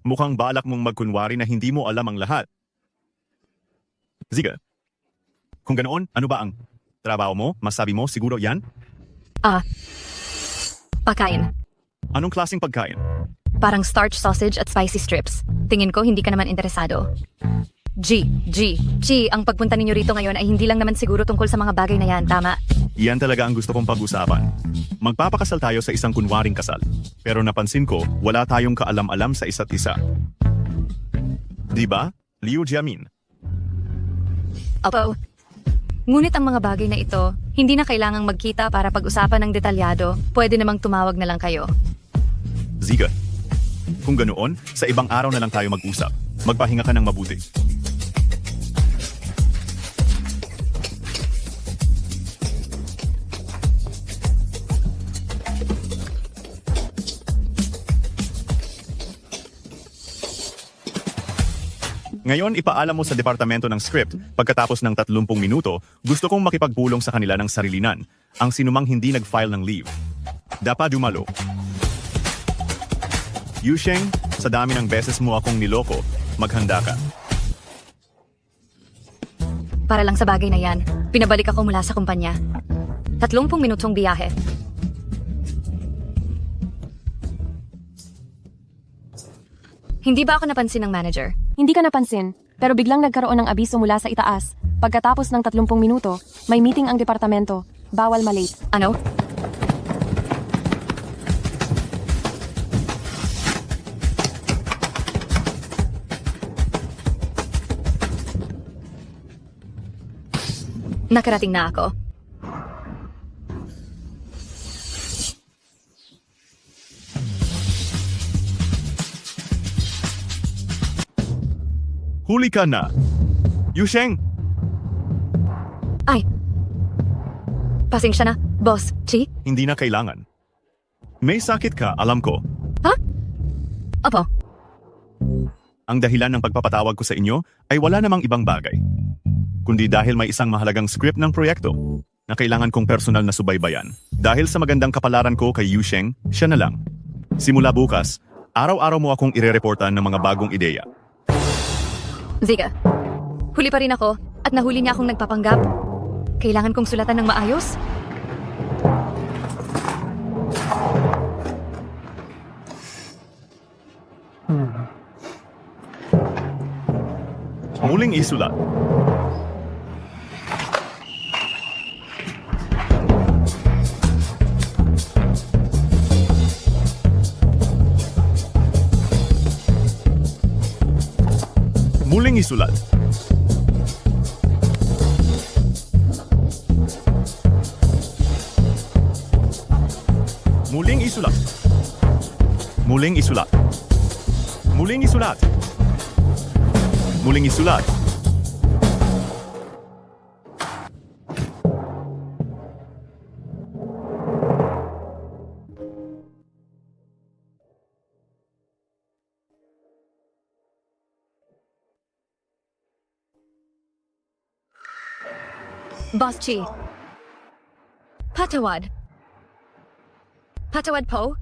Mukhang balak mong magkunwari na hindi mo alam ang lahat. Sige. Kung ganoon, ano ba ang trabaho mo? Masabi mo siguro yan? Pagkain. Anong klaseng pagkain? Parang starch sausage at spicy strips. Tingin ko hindi ka naman interesado. Ang pagpunta ninyo rito ngayon ay hindi lang naman siguro tungkol sa mga bagay na yan, tama? Iyan talaga ang gusto kong pag-usapan. Magpapakasal tayo sa isang kunwaring kasal. Pero napansin ko, wala tayong kaalam-alam sa isa't isa. Di ba, Liu Jiamin? Opo. Ngunit ang mga bagay na ito, hindi na kailangang magkita para pag-usapan ng detalyado. Pwede namang tumawag na lang kayo. Ziga. Kung ganoon, sa ibang araw na lang tayo mag-usap. Magpahinga ka ng mabuti. Ngayon, ipaalam mo sa departamento ng script, pagkatapos ng 30 minuto, gusto kong makipagpulong sa kanila ng sarilinan, ang sinumang hindi nag-file ng leave. Dapat dumalo. Yusheng, sa dami ng beses mo akong niloko, maghanda ka. Para lang sa bagay na yan, pinabalik ako mula sa kumpanya. 30 minutong biyahe. Hindi ba ako napansin ng manager? Hindi ka napansin, pero biglang nagkaroon ng abiso mula sa itaas. Pagkatapos ng 30 minuto, may meeting ang departamento. Bawal malate. Ano? Nakarating na ako. Huli ka na! Yusheng! Ay! Pasensya na, boss. Chi? Hindi na kailangan. May sakit ka, alam ko. Ha? Opo. Ang dahilan ng pagpapatawag ko sa inyo ay wala namang ibang bagay. Kundi dahil may isang mahalagang script ng proyekto na kailangan kong personal na subaybayan. Dahil sa magandang kapalaran ko kay Yusheng, siya na lang. Simula bukas, araw-araw mo akong irereportan ng mga bagong ideya. Ziga, huli pa rin ako at nahuli niya akong nagpapanggap. Kailangan kong sulatan ng maayos. Muling isulat. Muling isulat. Muling isulat. Muling isulat. Muling isulat. Muling isulat. Boss Chi. Patawad. Patawad po?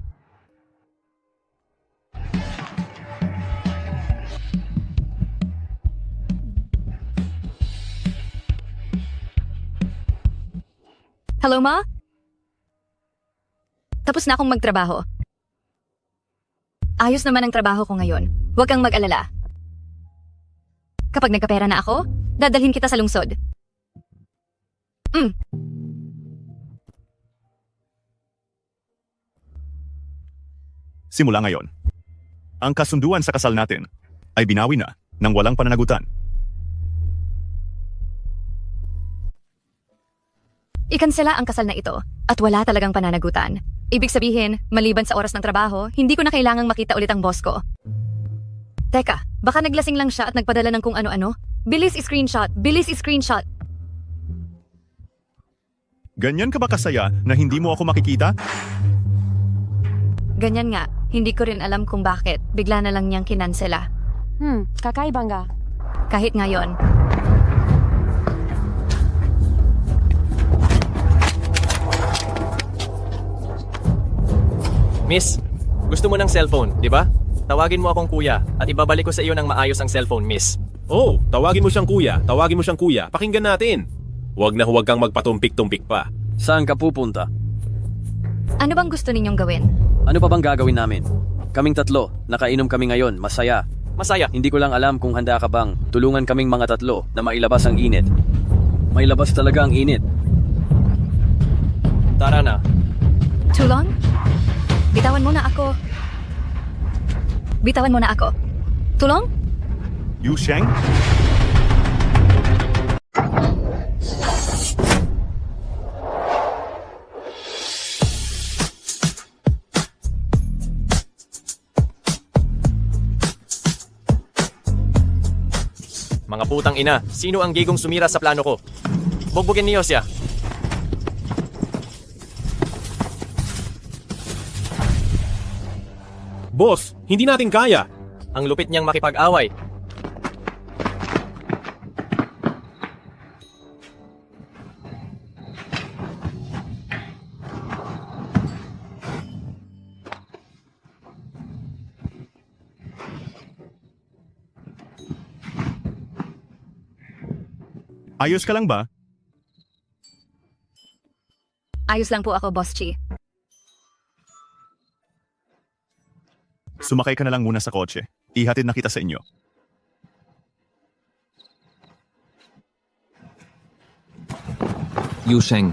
Hello, Ma? Tapos na akong magtrabaho. Ayos naman ang trabaho ko ngayon. Huwag kang mag-alala. Kapag nagkapera na ako, dadalhin kita sa lungsod. Simula ngayon, ang kasunduan sa kasal natin ay binawi na ng walang pananagutan. Ikansela ang kasal na ito at wala talagang pananagutan. Ibig sabihin, maliban sa oras ng trabaho, hindi ko na kailangang makita ulit ang boss ko. Teka, baka naglasing lang siya at nagpadala ng kung ano-ano? Bilis i-screenshot! Bilis i-screenshot! Ganyan ka ba kasaya na hindi mo ako makikita? Ganyan nga, hindi ko rin alam kung bakit. Bigla na lang niyang kinansela. Kakaibanga. Kahit ngayon. Miss, gusto mo ng cellphone, di ba? Tawagin mo akong kuya at ibabalik ko sa iyo ng maayos ang cellphone, miss. Oh, tawagin mo siyang kuya. Tawagin mo siyang kuya. Pakinggan natin. Huwag na huwag kang magpatumpik-tumpik pa. Saan ka pupunta? Ano bang gusto ninyong gawin? Ano pa bang gagawin namin? Kaming tatlo, nakainom kami ngayon, masaya. Masaya. Hindi ko lang alam kung handa ka bang tulungan kaming mga tatlo na mailabas ang init. Mailabas talaga ang init. Tara na. Tulong? Bitawan mo na ako. Bitawan mo na ako. Tulong? Yu Sheng? Mga putang ina, sino ang gigong sumira sa plano ko? Bugbugin niyo siya. Boss, hindi natin kaya. Ang lupit niyang makipag-away. Ayos ka lang ba? Ayos lang po ako, Boss Chi. Sumakay ka na lang muna sa kotse. Ihatid na kita sa inyo. Yusheng.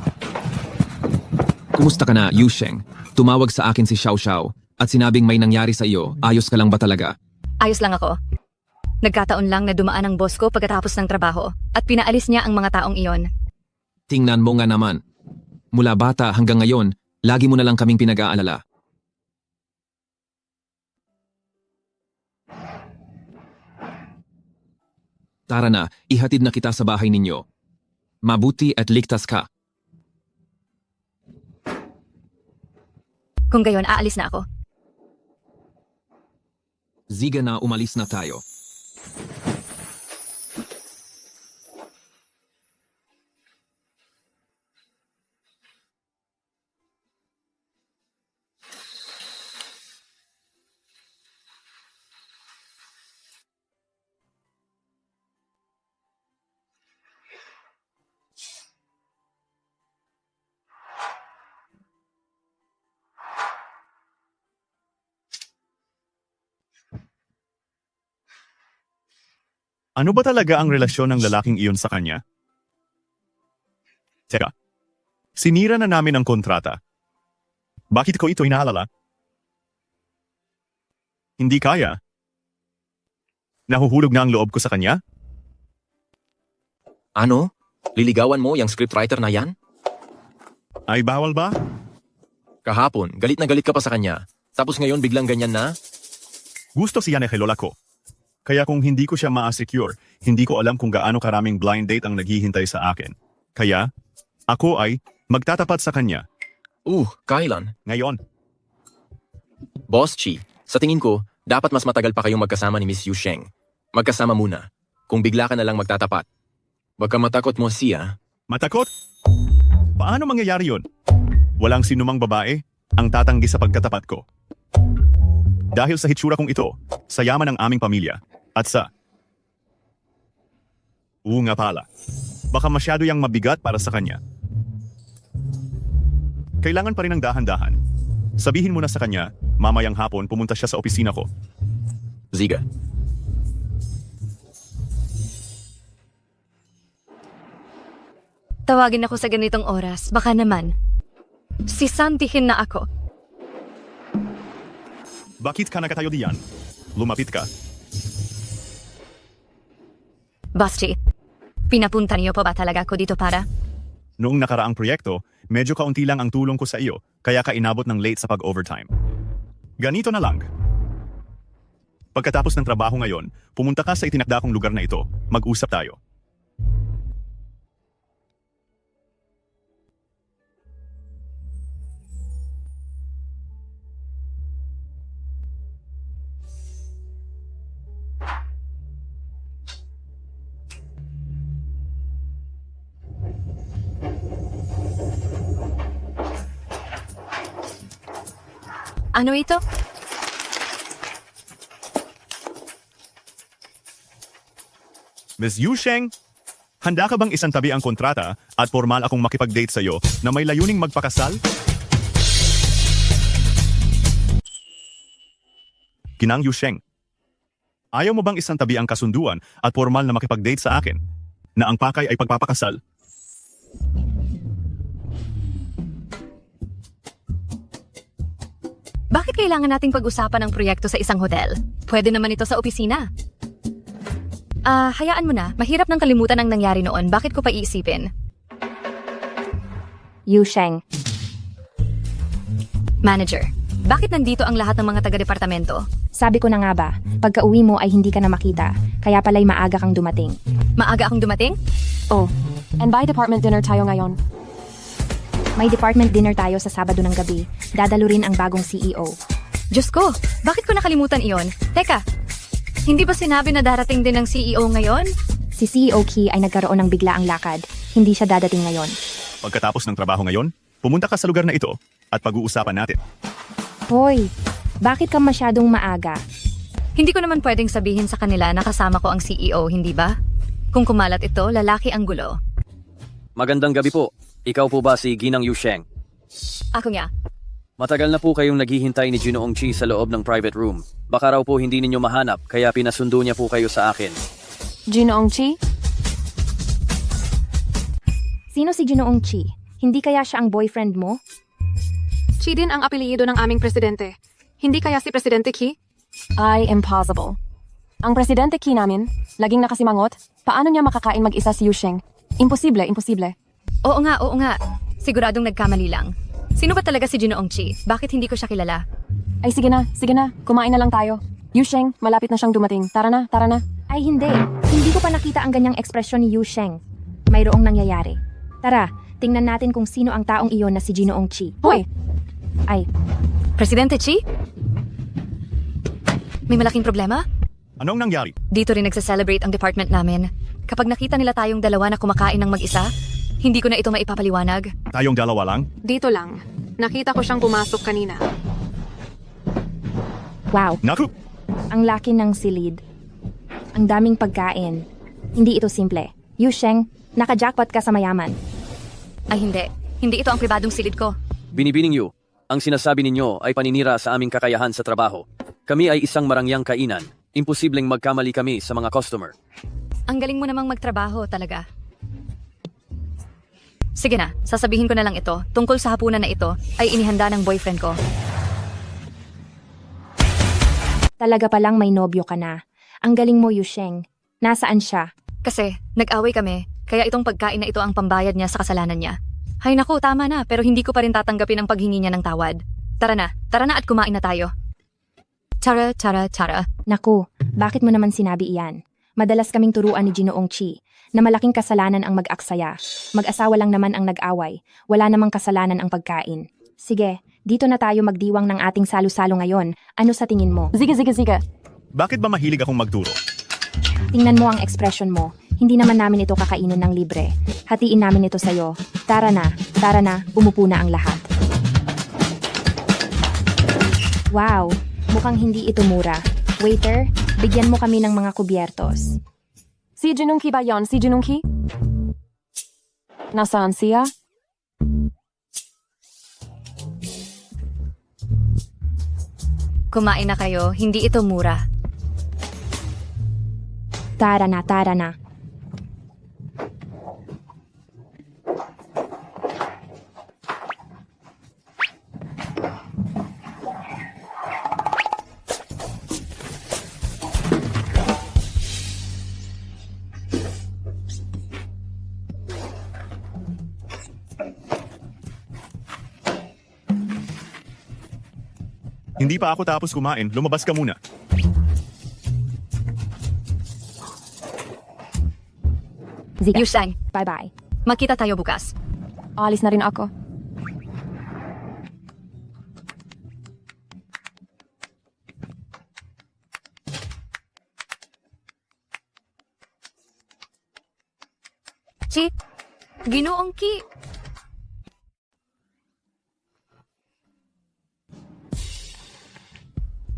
Kumusta ka na, Yusheng? Tumawag sa akin si Xiao Xiao at sinabing may nangyari sa iyo. Ayos ka lang ba talaga? Ayos lang ako. Nagkataon lang na dumaan ang boss ko pagkatapos ng trabaho at pinaalis niya ang mga taong iyon. Tingnan mo nga naman. Mula bata hanggang ngayon, lagi mo na lang kaming pinag-aalala. Tara na, ihatid na kita sa bahay ninyo. Mabuti at ligtas ka. Kung gayon, aalis na ako. Ziga na, umalis na tayo. Ano ba talaga ang relasyon ng lalaking iyon sa kanya? Teka, sinira na namin ang kontrata. Bakit ko ito inaalala? Hindi kaya. Nahuhulog na ang loob ko sa kanya? Ano? Liligawan mo yung scriptwriter na yan? Ay bawal ba? Kahapon, galit na galit ka pa sa kanya. Tapos ngayon biglang ganyan na? Gusto siya ni Lola ko. Kaya kung hindi ko siya ma-secure, hindi ko alam kung gaano karaming blind date ang naghihintay sa akin. Kaya, ako ay magtatapat sa kanya. Kailan? Ngayon. Boss Chi, sa tingin ko, dapat mas matagal pa kayong magkasama ni Miss Yu Sheng. Magkasama muna. Kung bigla ka na lang magtatapat. Baka matakot mo siya. Matakot? Paano mangyayari yun? Walang sinumang babae ang tatanggi sa pagkatapat ko. Dahil sa hitsura kong ito, sa yaman ng aming pamilya, at sa... nga pala. Baka masyado yang mabigat para sa kanya. Kailangan pa rin ng dahan-dahan. Sabihin mo na sa kanya, mamayang hapon pumunta siya sa opisina ko. Ziga. Tawagin ako sa ganitong oras. Baka naman. Sisantihin na ako. Bakit ka nakatayo diyan? Lumapit ka. Basti, pinapunta niyo pa ba talaga ako dito para? Noong nakaraang proyekto, medyo kaunti lang ang tulong ko sa iyo, kaya ka inabot ng late sa pag-overtime. Ganito na lang. Pagkatapos ng trabaho ngayon, pumunta ka sa itinakda kong lugar na ito. Mag-usap tayo. Ano ito? Ms. Yu Sheng, handa ka bang isantabi ang kontrata at formal akong makipag-date sa iyo na may layuning magpakasal? Ginang Yu Sheng. Ayaw mo bang isang tabi ang kasunduan at formal na makipag-date sa akin? Na ang pakay ay pagpapakasal? Bakit kailangan nating pag-usapan ang proyekto sa isang hotel? Pwede naman ito sa opisina. Hayaan mo na. Mahirap nang kalimutan ang nangyari noon. Bakit ko pa iisipin? Yu Sheng. Manager, bakit nandito ang lahat ng mga taga-departamento? Sabi ko na nga ba, pagka-uwi mo ay hindi ka na makita. Kaya pala'y maaga kang dumating. Maaga akong dumating? Oh, and by department dinner tayo ngayon. May department dinner tayo sa Sabado ng gabi. Dadalo rin ang bagong CEO. Diyos ko, bakit ko nakalimutan iyon? Teka, hindi ba sinabi na darating din ng CEO ngayon? Si CEO Ki ay nagkaroon ng biglaang lakad. Hindi siya dadating ngayon. Pagkatapos ng trabaho ngayon, pumunta ka sa lugar na ito at pag-uusapan natin. Hoy, bakit ka masyadong maaga? Hindi ko naman pwedeng sabihin sa kanila na kasama ko ang CEO, hindi ba? Kung kumalat ito, lalaki ang gulo. Magandang gabi po. Ikaw po ba si Ginang Yu Sheng? Ako nga. Matagal na po kayong naghihintay ni Ginoong Chi sa loob ng private room. Baka raw po hindi ninyo mahanap, kaya pinasundo niya po kayo sa akin. Ginoong Chi? Sino si Ginoong Chi? Hindi kaya siya ang boyfriend mo? Chi din ang apelyido ng aming presidente. Hindi kaya si Presidente Ki? Ay, impossible. Ang Presidente Ki namin, laging nakasimangot, paano niya makakain mag-isa si Yu Sheng? Imposible, imposible. Oo nga. Siguradong nagkamali lang. Sino ba talaga si Ginoong Chi? Bakit hindi ko siya kilala? Ay sige na, kumain na lang tayo. Yu Sheng, malapit na siyang dumating. Tara na. Ay hindi. Hindi ko pa nakita ang ganyang ekspresyon ni Yu Sheng. Mayroong nangyayari. Tara, tingnan natin kung sino ang taong iyon na si Ginoong Chi. Hoy! Ay, Presidente Chi? May malaking problema? Anong nangyari? Dito rin nagsa-celebrate ang department namin. Kapag nakita nila tayong dalawa na kumakain ng mag-isa, hindi ko na ito maipapaliwanag. Tayong dalawa lang? Dito lang. Nakita ko siyang pumasok kanina. wow. Naku! Ang laki ng silid. Ang daming pagkain. Hindi ito simple. Yu Sheng, naka-jackpot ka sa mayaman. Ay hindi. Hindi ito ang pribadong silid ko. Binibining Yu, ang sinasabi ninyo ay paninira sa aming kakayahan sa trabaho. Kami ay isang marangyang kainan. Imposibleng magkamali kami sa mga customer. Ang galing mo namang magtrabaho talaga. Sige na, sasabihin ko na lang ito. Tungkol sa hapunan na ito, ay inihanda ng boyfriend ko. Talaga palang may nobyo ka na. Ang galing mo, Yu Sheng. Nasaan siya? Kasi, nag-away kami, kaya itong pagkain na ito ang pambayad niya sa kasalanan niya. Hay naku, tama na, pero hindi ko pa rin tatanggapin ang paghingi niya ng tawad. Tara na at kumain na tayo. Tara. Naku, bakit mo naman sinabi iyan? Madalas kaming turuan ni Ginoong Chi na malaking kasalanan ang mag-aksaya. Mag-asawa lang naman ang nag-away. Wala namang kasalanan ang pagkain. Sige, dito na tayo magdiwang ng ating salo-salo ngayon. Ano sa tingin mo? Sige. Bakit ba mahilig akong magturo? Tingnan mo ang ekspresyon mo. Hindi naman namin ito kakainin ng libre. Hatiin namin ito sa'yo. Tara na, umupo na ang lahat. Wow, mukhang hindi ito mura. Waiter, bigyan mo kami ng mga kubyertos. Si Ginoong Ki ba yon? Si Ginoong Ki? Nasaan siya? Kumain na kayo, hindi ito mura. Tara na. Hindi pa ako tapos kumain. Lumabas ka muna. Zika, Yu Sheng, bye-bye. makita tayo bukas. Alis na rin ako. Chi, Ginoong Ki.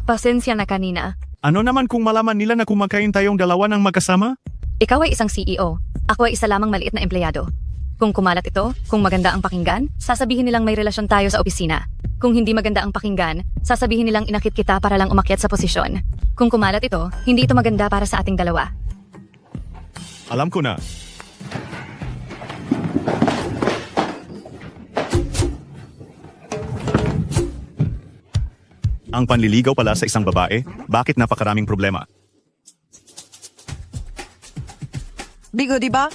Pasensya na kanina. Ano naman kung malaman nila na kumakain tayong dalawa ng magkasama? Ikaw ay isang CEO. Ako ay isa lamang maliit na empleyado. Kung kumalat ito, kung maganda ang pakinggan, sasabihin nilang may relasyon tayo sa opisina. Kung hindi maganda ang pakinggan, sasabihin nilang inakit kita para lang umakyat sa posisyon. Kung kumalat ito, hindi ito maganda para sa ating dalawa. Alam ko na. Ang panliligaw pala sa isang babae, bakit napakaraming problema? Bigo, di ba?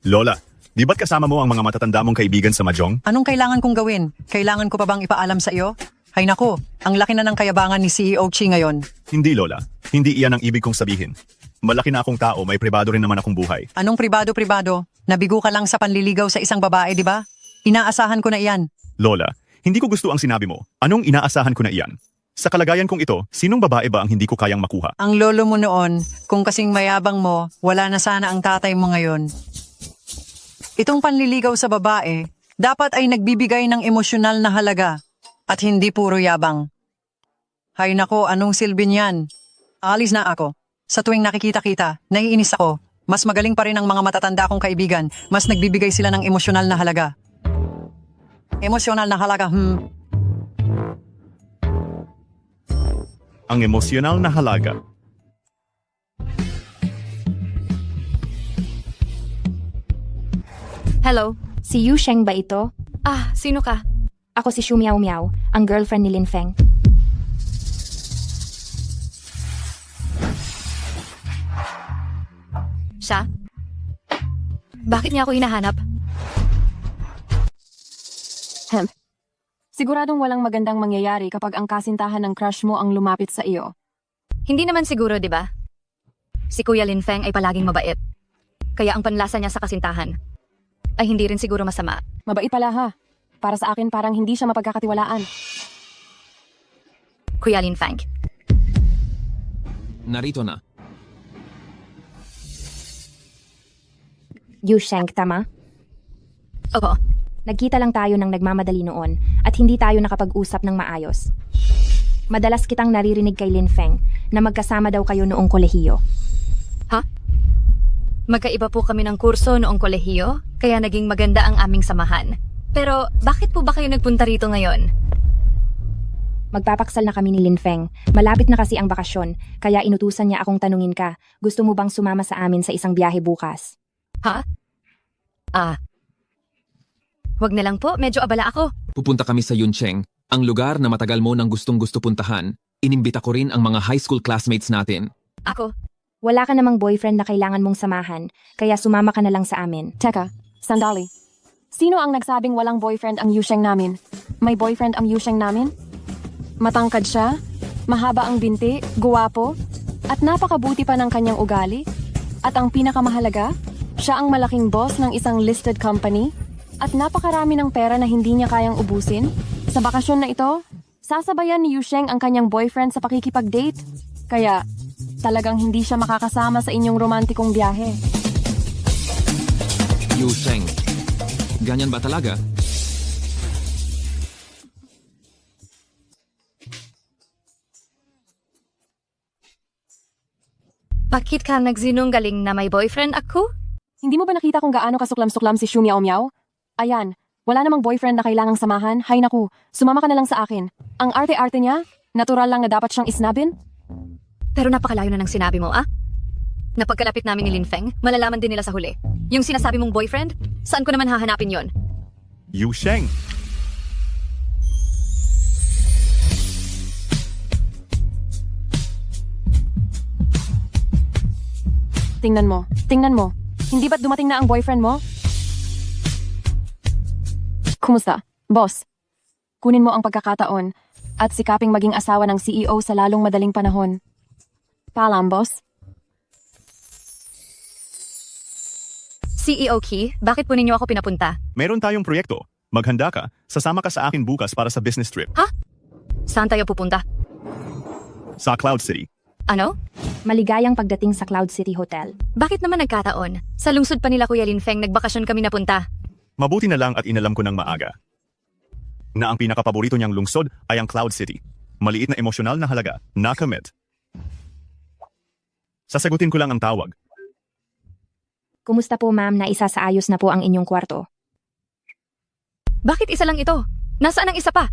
Lola, di ba't kasama mo ang mga matatanda mong kaibigan sa Mahjong? Anong kailangan kong gawin? Kailangan ko pa bang ipaalam sa iyo? Hay nako, ang laki na ng kayabangan ni CEO Chi ngayon. Hindi, Lola. Hindi iyan ang ibig kong sabihin. Malaki na akong tao, may pribado rin naman akong buhay. Anong pribado-pribado? Nabigo ka lang sa panliligaw sa isang babae, di ba? Inaasahan ko na iyan. Lola, hindi ko gusto ang sinabi mo. Anong inaasahan ko na iyan? Sa kalagayan kong ito, sinong babae ba ang hindi ko kayang makuha? Ang lolo mo noon, kung kasing mayabang mo, wala na sana ang tatay mo ngayon. Itong panliligaw sa babae, dapat ay nagbibigay ng emosyonal na halaga at hindi puro yabang. Hay nako, anong silbi niyan? Alis na ako. Sa tuwing nakikita-kita, naiinis ako. Mas magaling pa rin ang mga matatanda kong kaibigan. Mas nagbibigay sila ng emosyonal na halaga. Emosyonal na halaga, Ang emosyonal na halaga. Hello? Si Yu Sheng ba ito? Ah, sino ka? Ako si Shu Miao Miao, ang girlfriend ni Lin Feng. Siya? Bakit niya ako hinahanap? Siguradong walang magandang mangyayari kapag ang kasintahan ng crush mo ang lumapit sa iyo. Hindi naman siguro, di ba? Si Kuya Lin Feng ay palaging mabait. Kaya ang panlasa niya sa kasintahan ay hindi rin siguro masama. Mabait pala ha. Para sa akin parang hindi siya mapagkakatiwalaan. Kuya Lin Feng. Narito na. Yu Sheng, tama? Oo. Nagkita lang tayo ng nagmamadali noon at hindi tayo nakapag-usap ng maayos. Madalas kitang naririnig kay Lin Feng na magkasama daw kayo noong kolehiyo. Ha? Magkaiba po kami ng kurso noong kolehiyo, kaya naging maganda ang aming samahan. Pero bakit po ba kayo nagpunta rito ngayon? Magpapaksal na kami ni Lin Feng. Malapit na kasi ang bakasyon, kaya inutusan niya akong tanungin ka, gusto mo bang sumama sa amin sa isang biyahe bukas? Ha? Wag na lang po, medyo abala ako. Pupunta kami sa Yuncheng, ang lugar na matagal mo nang gustong-gusto puntahan. Inimbita ko rin ang mga high school classmates natin. Ako? Wala ka namang boyfriend na kailangan mong samahan, kaya sumama ka na lang sa amin. Teka, sandali. Sino ang nagsabing walang boyfriend ang Yusheng namin? May boyfriend ang Yusheng namin? Matangkad siya, mahaba ang binti, guwapo, at napakabuti pa ng kanyang ugali. At ang pinakamahalaga, siya ang malaking boss ng isang listed company. At napakarami ng pera na hindi niya kayang ubusin. Sa bakasyon na ito, sasabayan ni Yusheng ang kanyang boyfriend sa pakikipag-date. Kaya, talagang hindi siya makakasama sa inyong romantikong biyahe. Yu Sheng, ganyan ba talaga? Bakit ka nagsinungaling na may boyfriend ako? Hindi mo ba nakita kung gaano kasuklam-suklam si Shu Miao Miao? Ayan, wala namang boyfriend na kailangang samahan. Hay naku, sumama ka na lang sa akin. Ang arte-arte niya, natural lang na dapat siyang isnabin. Pero napakalayo na ng sinabi mo, ah? Napagkalapit namin ni Lin Feng, malalaman din nila sa huli. Yung sinasabi mong boyfriend, saan ko naman hahanapin yon? Yusheng! Tingnan mo. Hindi ba't dumating na ang boyfriend mo? Kumusta? Boss, kunin mo ang pagkakataon at sikaping maging asawa ng CEO sa lalong madaling panahon. Paalam, boss. CEO Key, bakit po ninyo ako pinapunta? Meron tayong proyekto. Maghanda ka, sasama ka sa akin bukas para sa business trip. Ha? Saan tayo pupunta? Sa Cloud City. Ano? Maligayang pagdating sa Cloud City Hotel. Bakit naman nagkataon? Sa lungsod pa nila Kuya Lin Feng, nagbakasyon kami napunta. Mabuti na lang at inalam ko ng maaga na ang pinakapaborito niyang lungsod ay ang Cloud City. Maliit na emosyonal na halaga, nakamit. Sasagutin ko lang ang tawag. Kumusta po ma'am, na isa sa ayos na po ang inyong kwarto? Bakit isa lang ito? Nasaan ang isa pa?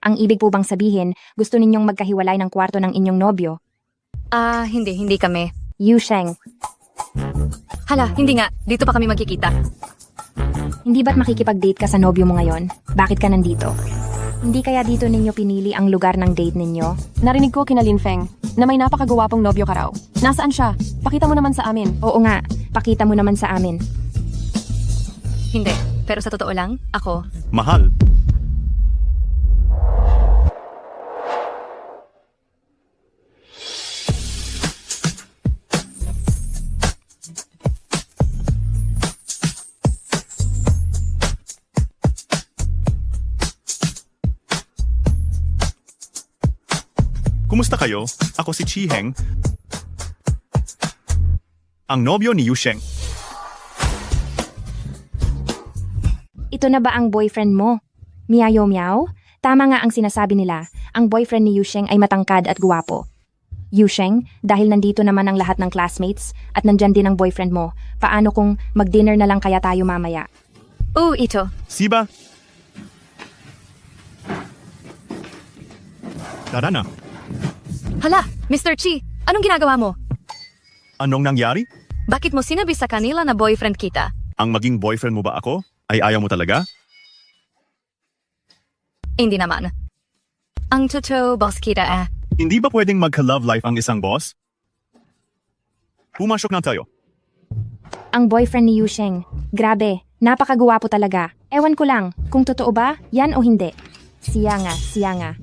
Ang ibig po bang sabihin, gusto ninyong magkahiwalay ng kwarto ng inyong nobyo? Hindi kami. Yusheng, Hala, hindi nga. Dito pa kami magkikita. hindi ba't makikipag-date ka sa nobyo mo ngayon? Bakit ka nandito? Hindi kaya dito ninyo pinili ang lugar ng date ninyo? Narinig ko kina Linfeng na may napakagawapong nobyo ka raw. Nasaan siya? Pakita mo naman sa amin. Oo nga, pakita mo naman sa amin. Hindi. Pero sa totoo lang, ako. Mahal. Kumusta kayo? Ako si Chiheng. Ang nobyo ni Yusheng. Ito na ba ang boyfriend mo? Miyayo Miao? Tama nga ang sinasabi nila, ang boyfriend ni Yusheng ay matangkad at guwapo. Yusheng, dahil nandito naman ang lahat ng classmates at nandyan din ang boyfriend mo, paano kung mag-dinner na lang kaya tayo mamaya? Ito. Siba? Tara na. Hala, Mr. Chi, anong ginagawa mo? Anong nangyari? Bakit mo sinabi sa kanila na boyfriend kita? Ang maging boyfriend mo ba ako? Ay ayaw mo talaga? Hindi naman. Ang totoo, boss kita Hindi ba pwedeng magka-love life ang isang boss? Pumasok na tayo. Ang boyfriend ni Yusheng. Grabe, napakaguwapo talaga. Ewan ko lang, kung totoo ba, yan o hindi. Siya nga.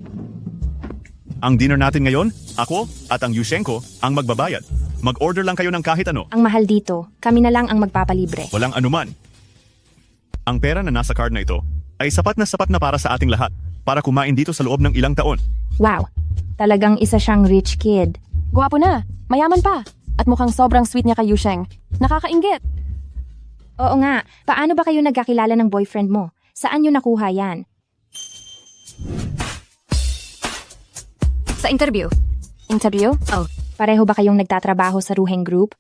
Ang dinner natin ngayon, ako at ang Yusheng ko ang magbabayad. Mag-order lang kayo ng kahit ano. Ang mahal dito, kami na lang ang magpapalibre. Walang anuman. Ang pera na nasa card na ito ay sapat na para sa ating lahat para kumain dito sa loob ng ilang taon. Wow, talagang isa siyang rich kid. Gwapo na, mayaman pa. At mukhang sobrang sweet niya kay Yusheng. Nakakainggit. Oo nga, paano ba kayo nagkakilala ng boyfriend mo? Saan nyo nakuha yan? Sa interview. Interview? Pareho ba kayong nagtatrabaho sa Ruheng Group?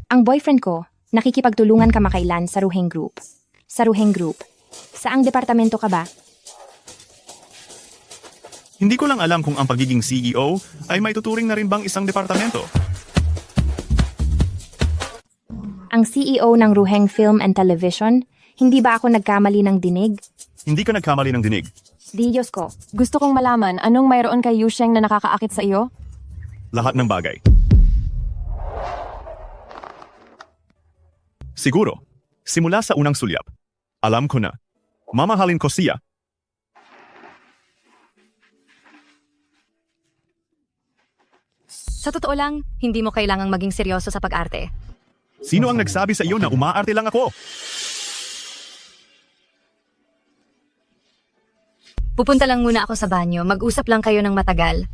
Ang boyfriend ko, nakikipagtulungan kamakailan sa Ruheng Group. Sa Ruheng Group. Saang departamento ka ba? Hindi ko lang alam kung ang pagiging CEO ay may tuturing na rin bang isang departamento. Ang CEO ng Ruheng Film and Television? Hindi ba ako nagkamali ng dinig? Hindi ka nagkamali ng dinig. Diyos ko. Gusto kong malaman anong mayroon kay Yusheng na nakakaakit sa iyo? Lahat ng bagay. Siguro, simula sa unang sulyap, alam ko na, mamahalin ko siya. Sa totoo lang, hindi mo kailangang maging seryoso sa pag-arte. Sino ang nagsabi sa iyo na umaarte lang ako? Pupunta lang muna ako sa banyo. Mag-usap lang kayo ng matagal.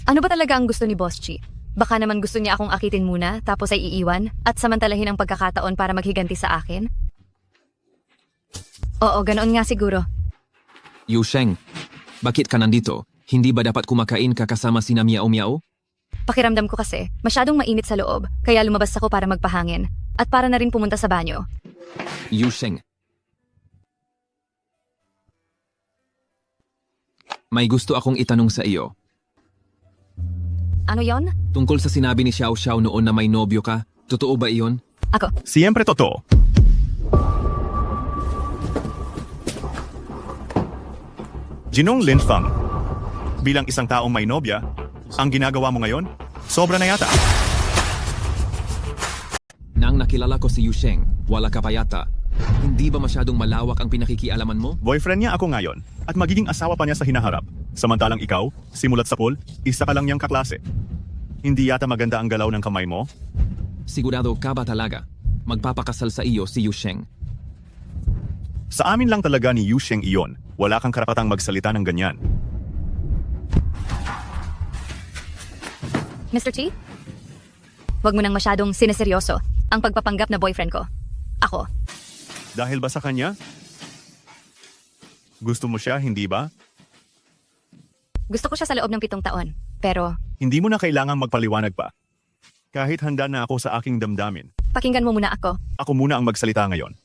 Ano ba talaga ang gusto ni Boss Chi? Baka naman gusto niya akong akitin muna, tapos ay iiwan, at samantalahin ang pagkakataon para maghiganti sa akin? Oo, ganoon nga siguro. Yusheng, bakit ka nandito? Hindi ba dapat kumakain ka kasama sina Miao Miao? Pakiramdam ko kasi, masyadong mainit sa loob, kaya lumabas ako para magpahangin. At para na rin pumunta sa banyo. Yusheng. May gusto akong itanong sa iyo. Ano yon? Tungkol sa sinabi ni Xiao Xiao noon na may nobyo ka, totoo ba iyon? Ako. Siyempre totoo. Jinong Linfang, bilang isang taong may nobya, ang ginagawa mo ngayon, sobra na yata. Nang nakilala ko si Yusheng, wala ka pa yata. Hindi ba masyadong malawak ang pinakikialaman mo? Boyfriend niya ako ngayon at magiging asawa pa niya sa hinaharap. Samantalang ikaw, simulat sa pool, isa ka lang niyang kaklase. Hindi yata maganda ang galaw ng kamay mo? Sigurado ka ba talaga? Magpapakasal sa iyo si Yusheng. Sa amin lang talaga ni Yusheng iyon. Wala kang karapatang magsalita ng ganyan. Mr. Chi? Huwag mo nang masyadong sineseryoso ang pagpapanggap na boyfriend ko. Ako. Dahil ba sa kanya? Gusto mo siya, hindi ba? Gusto ko siya sa loob ng 7 taon. Pero, Hindi mo na kailangang magpaliwanag pa. Kahit handa na ako sa aking damdamin. pakinggan mo muna ako. Ako muna ang magsalita ngayon.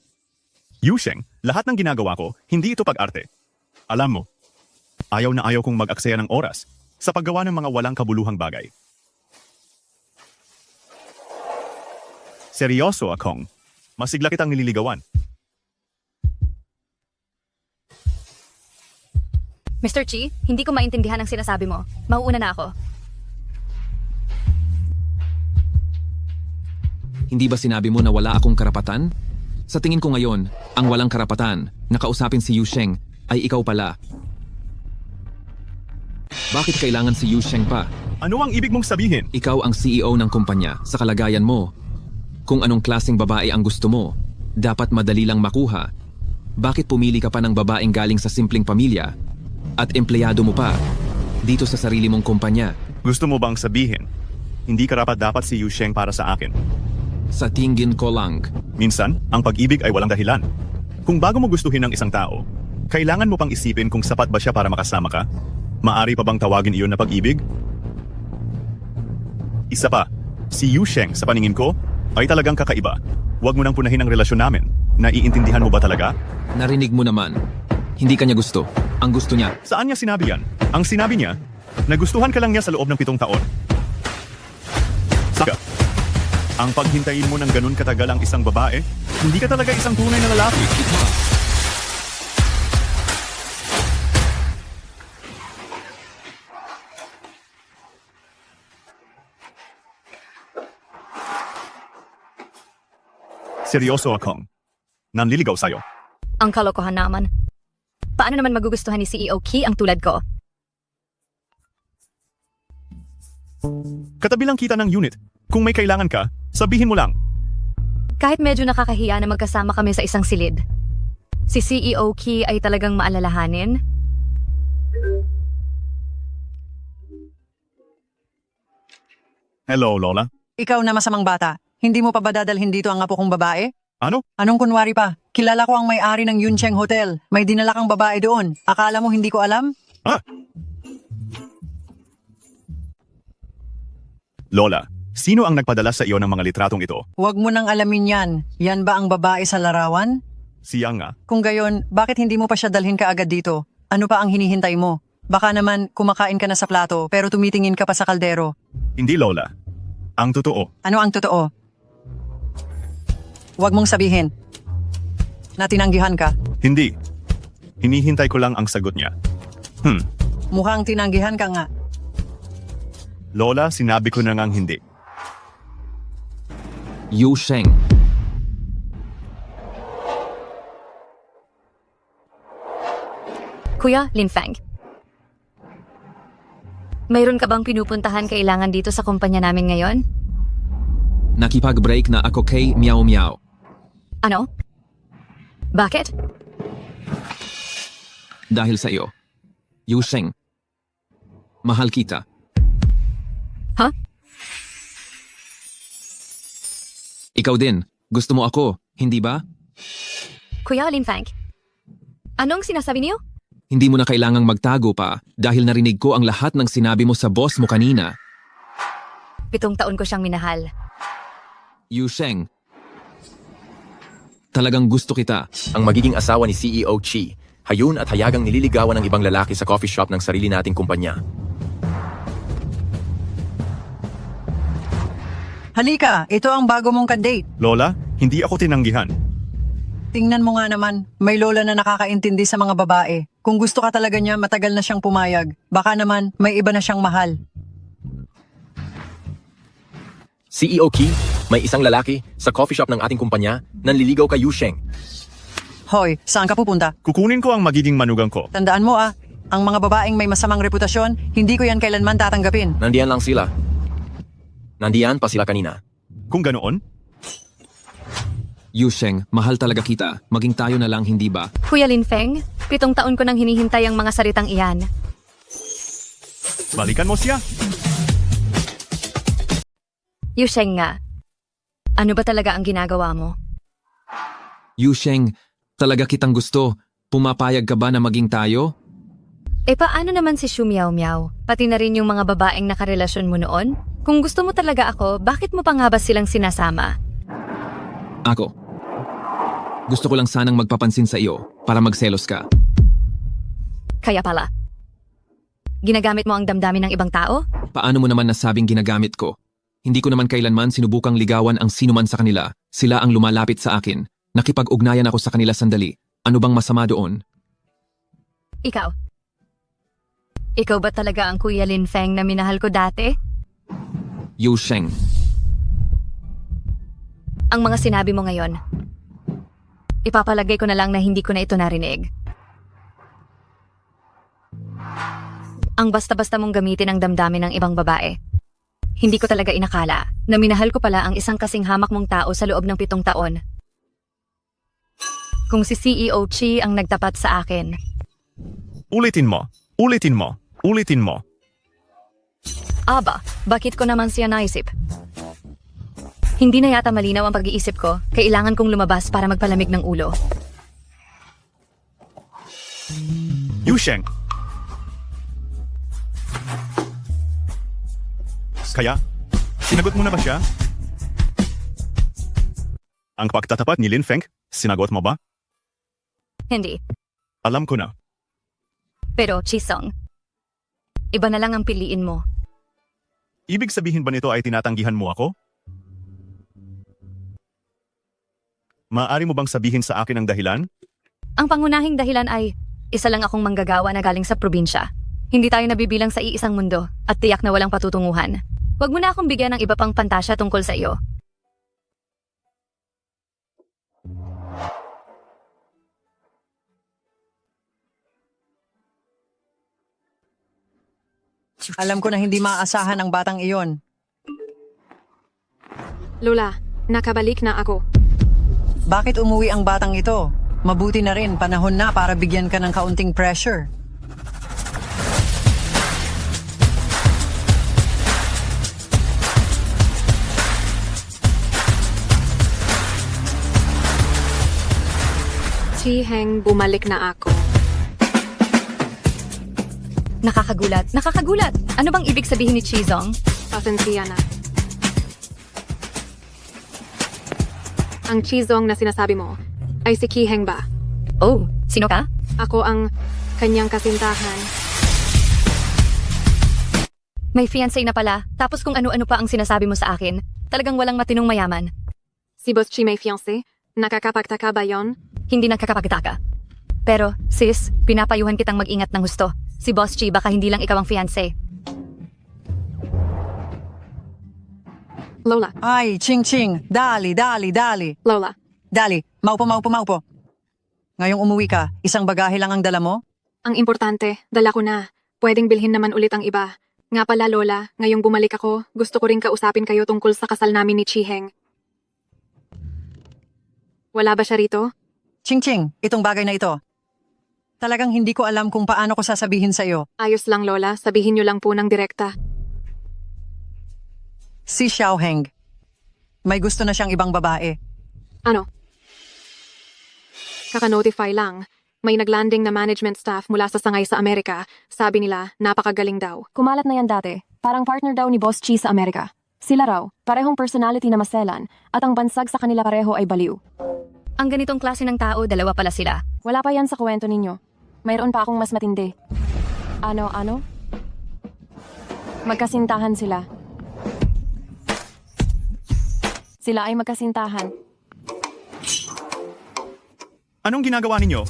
Yusheng, lahat ng ginagawa ko, hindi ito pag-arte. Alam mo, ayaw na ayaw kong mag-aksaya ng oras sa paggawa ng mga walang kabuluhang bagay. Seryoso akong, masigla kitang nililigawan. Mr. Chi, hindi ko maintindihan ang sinasabi mo. Mauuna na ako. Hindi ba sinabi mo na wala akong karapatan? Sa tingin ko ngayon, ang walang karapatan na kausapin si Yusheng ay ikaw pala. Bakit kailangan si Yusheng pa? Ano ang ibig mong sabihin? Ikaw ang CEO ng kumpanya sa kalagayan mo. Kung anong klaseng babae ang gusto mo, dapat madali lang makuha. Bakit pumili ka pa ng babaeng galing sa simpleng pamilya at empleyado mo pa dito sa sarili mong kumpanya? Gusto mo bang sabihin, hindi karapat-dapat si Yusheng para sa akin? Sa tingin ko lang. Minsan, ang pag-ibig ay walang dahilan. Kung bago mo gustuhin ng isang tao, kailangan mo pang isipin kung sapat ba siya para makasama ka? Maari pa bang tawagin iyon na pag-ibig? Isa pa, si Yusheng sa paningin ko ay talagang kakaiba. Huwag mo nang punahin ang relasyon namin. Naiintindihan mo ba talaga? Narinig mo naman. Hindi kanya gusto. Ang gusto niya. Saan niya sinabi yan? Ang sinabi niya, nagustuhan ka lang niya sa loob ng 7 taon. Saka, ang paghintayin mo ng ganun katagal ang isang babae, hindi ka talaga isang tunay na lalaki. Seryoso akong nanliligaw sa'yo. Ang kalokohan naman. Paano naman magugustuhan ni CEO Ki ang tulad ko? Katabi lang kita ng unit. Kung may kailangan ka, sabihin mo lang. Kahit medyo nakakahiya na magkasama kami sa isang silid. Si CEO Ki ay talagang maalalahanin. Hello, Lola. Ikaw na masamang bata. Hindi mo pa ba dadalhin dito ang apo kong babae? Ano? Anong kunwari pa? Kilala ko ang may-ari ng Yuncheng Hotel. May dinala kang babae doon. Akala mo hindi ko alam? Lola, sino ang nagpadala sa iyo ng mga litratong ito? Huwag mo nang alamin yan. Yan ba ang babae sa larawan? Siya nga. Kung gayon, bakit hindi mo pa siya dalhin kaagad dito? Ano pa ang hinihintay mo? Baka naman kumakain ka na sa plato pero tumitingin ka pa sa kaldero. Hindi, Lola. Ang totoo. Ano ang totoo? Huwag mong sabihin na tinanggihan ka. Hindi. Hinihintay ko lang ang sagot niya. Mukhang tinanggihan ka nga. Lola, sinabi ko na ngang hindi. Yusheng. Kuya, Linfang. Mayroon ka bang pinupuntahan kailangan dito sa kumpanya namin ngayon? Nakipag-break na ako kay Meow Meow. Ano? Bakit? Dahil sa iyo. Yusheng. Mahal kita. Ha? Ikaw din. Gusto mo ako, hindi ba? Kuya Linfang. Anong sinasabi niyo? Hindi mo na kailangang magtago pa dahil narinig ko ang lahat ng sinabi mo sa boss mo kanina. 7 taon ko siyang minahal. Yusheng. Talagang gusto kita. Ang magiging asawa ni CEO Chi, hayun at hayagang nililigawan ng ibang lalaki sa coffee shop ng sarili nating kumpanya. Halika, ito ang bago mong kandate. Lola, hindi ako tinanggihan. Tingnan mo nga naman, may lola na nakakaintindi sa mga babae. Kung gusto ka talaga niya, matagal na siyang pumayag. Baka naman, may iba na siyang mahal. CEO Ki, may isang lalaki sa coffee shop ng ating kumpanya nanliligaw kay Yusheng. Hoy, saan ka pupunta? Kukunin ko ang magiging manugang ko. Tandaan mo ang mga babaeng may masamang reputasyon, hindi ko yan kailanman tatanggapin. Nandiyan lang sila. Nandiyan pa sila kanina. Kung ganoon, Yusheng, mahal talaga kita. Maging tayo na lang, hindi ba? Kuya Linfeng, 7 taon ko nang hinihintay ang mga salitang iyan. balikan mo siya. Yusheng nga. Ano ba talaga ang ginagawa mo? Yusheng, talaga kitang gusto. Pumapayag ka ba na maging tayo? Eh paano naman si Shu Miao Miao? Pati na rin yung mga babaeng nakarelasyon mo noon? Kung gusto mo talaga ako, bakit mo pa nga ba silang sinasama? Ako. Gusto ko lang sanang magpapansin sa iyo para magselos ka. Kaya pala. Ginagamit mo ang damdamin ng ibang tao? Paano mo naman nasabing ginagamit ko? Hindi ko naman kailanman sinubukang ligawan ang sinuman sa kanila. Sila ang lumalapit sa akin. Nakipag-ugnayan ako sa kanila sandali. Ano bang masama doon? Ikaw. Ikaw ba talaga ang Kuya Lin Feng na minahal ko dati? Yu Sheng. Ang mga sinabi mo ngayon, ipapalagay ko na lang na hindi ko na ito narinig. Ang basta-basta mong gamitin ang damdamin ng ibang babae. Hindi ko talaga inakala na minahal ko pala ang isang kasing hamak mong tao sa loob ng 7 taon. Kung si CEO Chi ang nagtapat sa akin. Ulitin mo. Ulitin mo. Ulitin mo. Aba, bakit ko naman siya naisip? Hindi na yata malinaw ang pag-iisip ko. Kailangan kong lumabas para magpalamig ng ulo. Yu Sheng. Kaya, sinagot mo na ba siya? Ang pagtatapat ni Lin Feng, sinagot mo ba? Hindi. Alam ko na. Pero, Chisong, iba na lang ang piliin mo. Ibig sabihin ba nito ay tinatanggihan mo ako? Maaari mo bang sabihin sa akin ang dahilan? Ang pangunahing dahilan ay, isa lang akong manggagawa na galing sa probinsya. Hindi tayo nabibilang sa iisang mundo at tiyak na walang patutunguhan. Huwag mo na akong bigyan ng iba pang pantasya tungkol sa iyo. Alam ko na hindi maaasahan ang batang iyon. Lola, nakabalik na ako. Bakit umuwi ang batang ito? Mabuti na rin, panahon na para bigyan ka ng kaunting pressure. Chi Heng, bumalik na ako. Nakakagulat. Nakakagulat! Ano bang ibig sabihin ni Chizong? Pasensya na. Ang Chizong na sinasabi mo ay si Ki Heng ba? Oh, sino ka? Ako ang kanyang kasintahan. May fiancé na pala, tapos kung ano-ano pa ang sinasabi mo sa akin. Talagang walang matinong mayaman. Si Boss Chi may fiancé? Nakakapagtaka ba yon? Hindi nakakapagtaka. Pero, sis, pinapayuhan kitang mag-ingat ng husto. Si Boss Chi baka hindi lang ikaw ang fiancé. Lola. Ay, Ching Ching, dali. Lola. Dali, maupo. Ngayong umuwi ka, isang bagahe lang ang dala mo? Ang importante, dala ko na. Pwedeng bilhin naman ulit ang iba. Nga pala, Lola, ngayong bumalik ako, gusto ko rin kausapin kayo tungkol sa kasal namin ni Chi Heng. Wala ba siya rito? Ching Ching, itong bagay na ito. Talagang hindi ko alam kung paano ko sasabihin sa iyo. Ayos lang, Lola. Sabihin niyo lang po ng direkta. Si Xiao Heng. May gusto na siyang ibang babae. Ano? Kaka-notify lang. May naglanding na management staff mula sa sangay sa Amerika. Sabi nila, napakagaling daw. Kumalat na yan dati. Parang partner daw ni Boss Chi sa Amerika. Sila raw, parehong personality na maselan, at ang bansag sa kanila pareho ay baliw. Ang ganitong klase ng tao, dalawa pala sila. Wala pa yan sa kwento ninyo. Mayroon pa akong mas matindi. Ano? Magkasintahan sila. Sila ay magkasintahan. Anong ginagawa ninyo?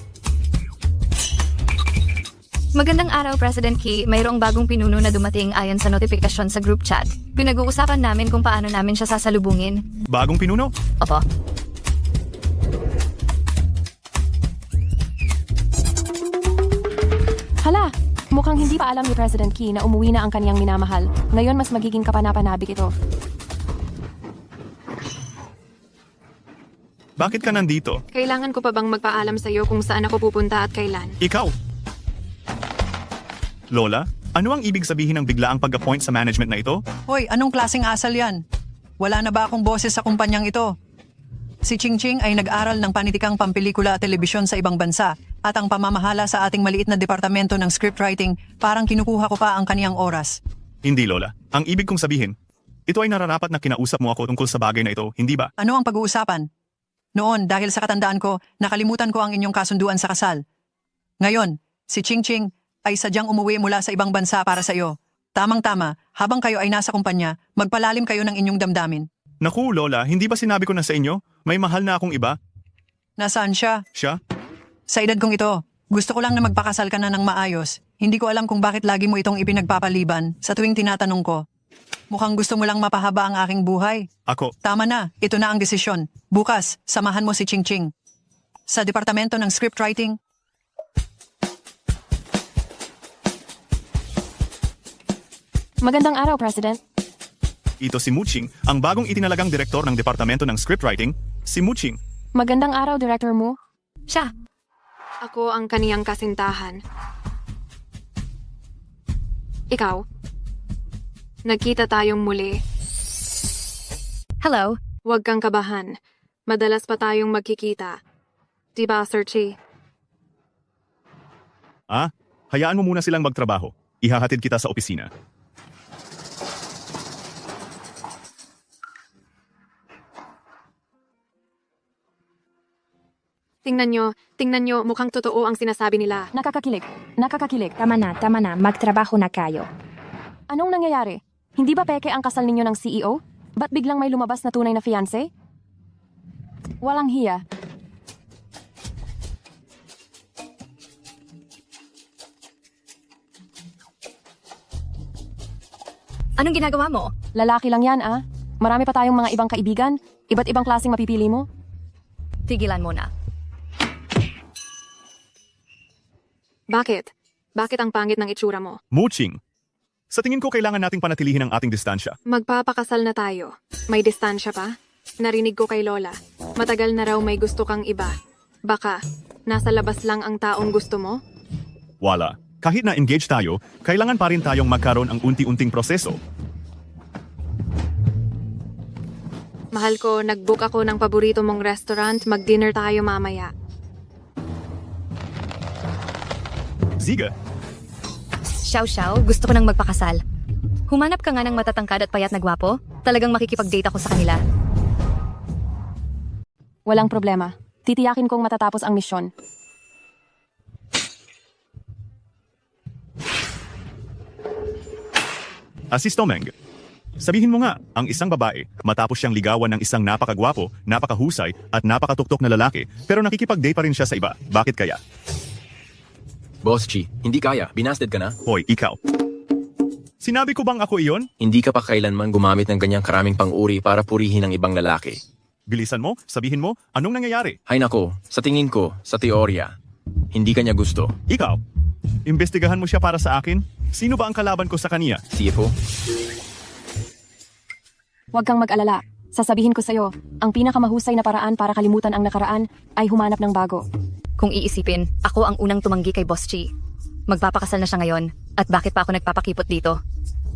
Magandang araw, President Ki. Mayroong bagong pinuno na dumating ayon sa notifikasyon sa group chat. Pinag-uusapan namin kung paano namin siya sasalubungin. Bagong pinuno? Opo. Hala! Mukhang hindi pa alam ni President Ki na umuwi na ang kaniyang minamahal. Ngayon mas magiging kapanapanabik ito. Bakit ka nandito? Kailangan ko pa bang magpaalam sa iyo kung saan ako pupunta at kailan? Ikaw! Lola, ano ang ibig sabihin ng biglaang pag-appoint sa management na ito? Hoy, anong klaseng asal yan? Wala na ba akong boses sa kumpanyang ito? Si Ching Ching ay nag-aral ng panitikang pampelikula at telebisyon sa ibang bansa at ang pamamahala sa ating maliit na departamento ng scriptwriting parang kinukuha ko pa ang kaniyang oras. Hindi, Lola. Ang ibig kong sabihin, ito ay nararapat na kinausap mo ako tungkol sa bagay na ito, hindi ba? Ano ang pag-uusapan? Noon, dahil sa katandaan ko, nakalimutan ko ang inyong kasunduan sa kasal. Ngayon, si Ching Ching ay sadyang umuwi mula sa ibang bansa para sa iyo. Tamang-tama, habang kayo ay nasa kumpanya, magpalalim kayo ng inyong damdamin. Naku, Lola, hindi ba sinabi ko na sa inyo? May mahal na akong iba. Nasaan siya? Siya? Sa edad kong ito, gusto ko lang na magpakasal ka na ng maayos. Hindi ko alam kung bakit lagi mo itong ipinagpapaliban sa tuwing tinatanong ko. Mukhang gusto mo lang mapahaba ang aking buhay. Ako. Tama na, ito na ang desisyon. Bukas, samahan mo si Ching Ching. Sa departamento ng scriptwriting. Magandang araw, President. Ito si Muching, ang bagong itinalagang direktor ng Departamento ng Scriptwriting. Si Muching. Magandang araw, Director Mu. Siya. Ako ang kaniyang kasintahan. Ikaw. Nagkita tayong muli. Hello. Huwag kang kabahan. Madalas pa tayong magkikita. Diba, Sir Chi? Hayaan mo muna silang magtrabaho. Ihahatid kita sa opisina. Tingnan nyo, mukhang totoo ang sinasabi nila. Nakakakilig. Tama na, magtrabaho na kayo. Anong nangyayari? Hindi ba peke ang kasal ninyo ng CEO? Ba't biglang may lumabas na tunay na fiancé? Walang hiya. Anong ginagawa mo? Lalaki lang yan, ah. Marami pa tayong mga ibang kaibigan. Iba't ibang klaseng mapipili mo. Tigilan mo na. Bakit? Bakit ang pangit ng itsura mo? Muching. Sa tingin ko kailangan nating panatilihin ang ating distansya. Magpapakasal na tayo. May distansya pa? Narinig ko kay Lola. Matagal na raw may gusto kang iba. Baka, nasa labas lang ang taong gusto mo? Wala. Kahit na engage tayo, kailangan pa rin tayong magkaroon ang unti-unting proseso. Mahal ko, nag-book ako ng paborito mong restaurant. Mag-dinner tayo mamaya. Ziga. Xiao, gusto ko nang magpakasal. Humanap ka nga ng matatangkad at payat na gwapo. Talagang makikipag-date ako sa kanila. Walang problema. Titiyakin kong matatapos ang misyon. Asisto Meng. Sabihin mo nga, ang isang babae, matapos siyang ligawan ng isang napakagwapo, napakahusay, at napakatuktok na lalaki, pero nakikipag-date pa rin siya sa iba. Bakit kaya? Boss Chi, hindi kaya. Binasted ka na? Hoy, ikaw. Sinabi ko bang ako iyon? Hindi ka pa kailanman gumamit ng ganyang karaming pang-uri para purihin ang ibang lalaki. Bilisan mo, sabihin mo, anong nangyayari? Hay nako, sa tingin ko, sa teorya, hindi kanya gusto. Ikaw, imbestigahan mo siya para sa akin? Sino ba ang kalaban ko sa kaniya? CFO? Huwag kang mag-alala. Sasabihin ko sa'yo, ang pinakamahusay na paraan para kalimutan ang nakaraan ay humanap ng bago. Kung iisipin, ako ang unang tumanggi kay Boss Chi. Magpapakasal na siya ngayon, at bakit pa ako nagpapakipot dito?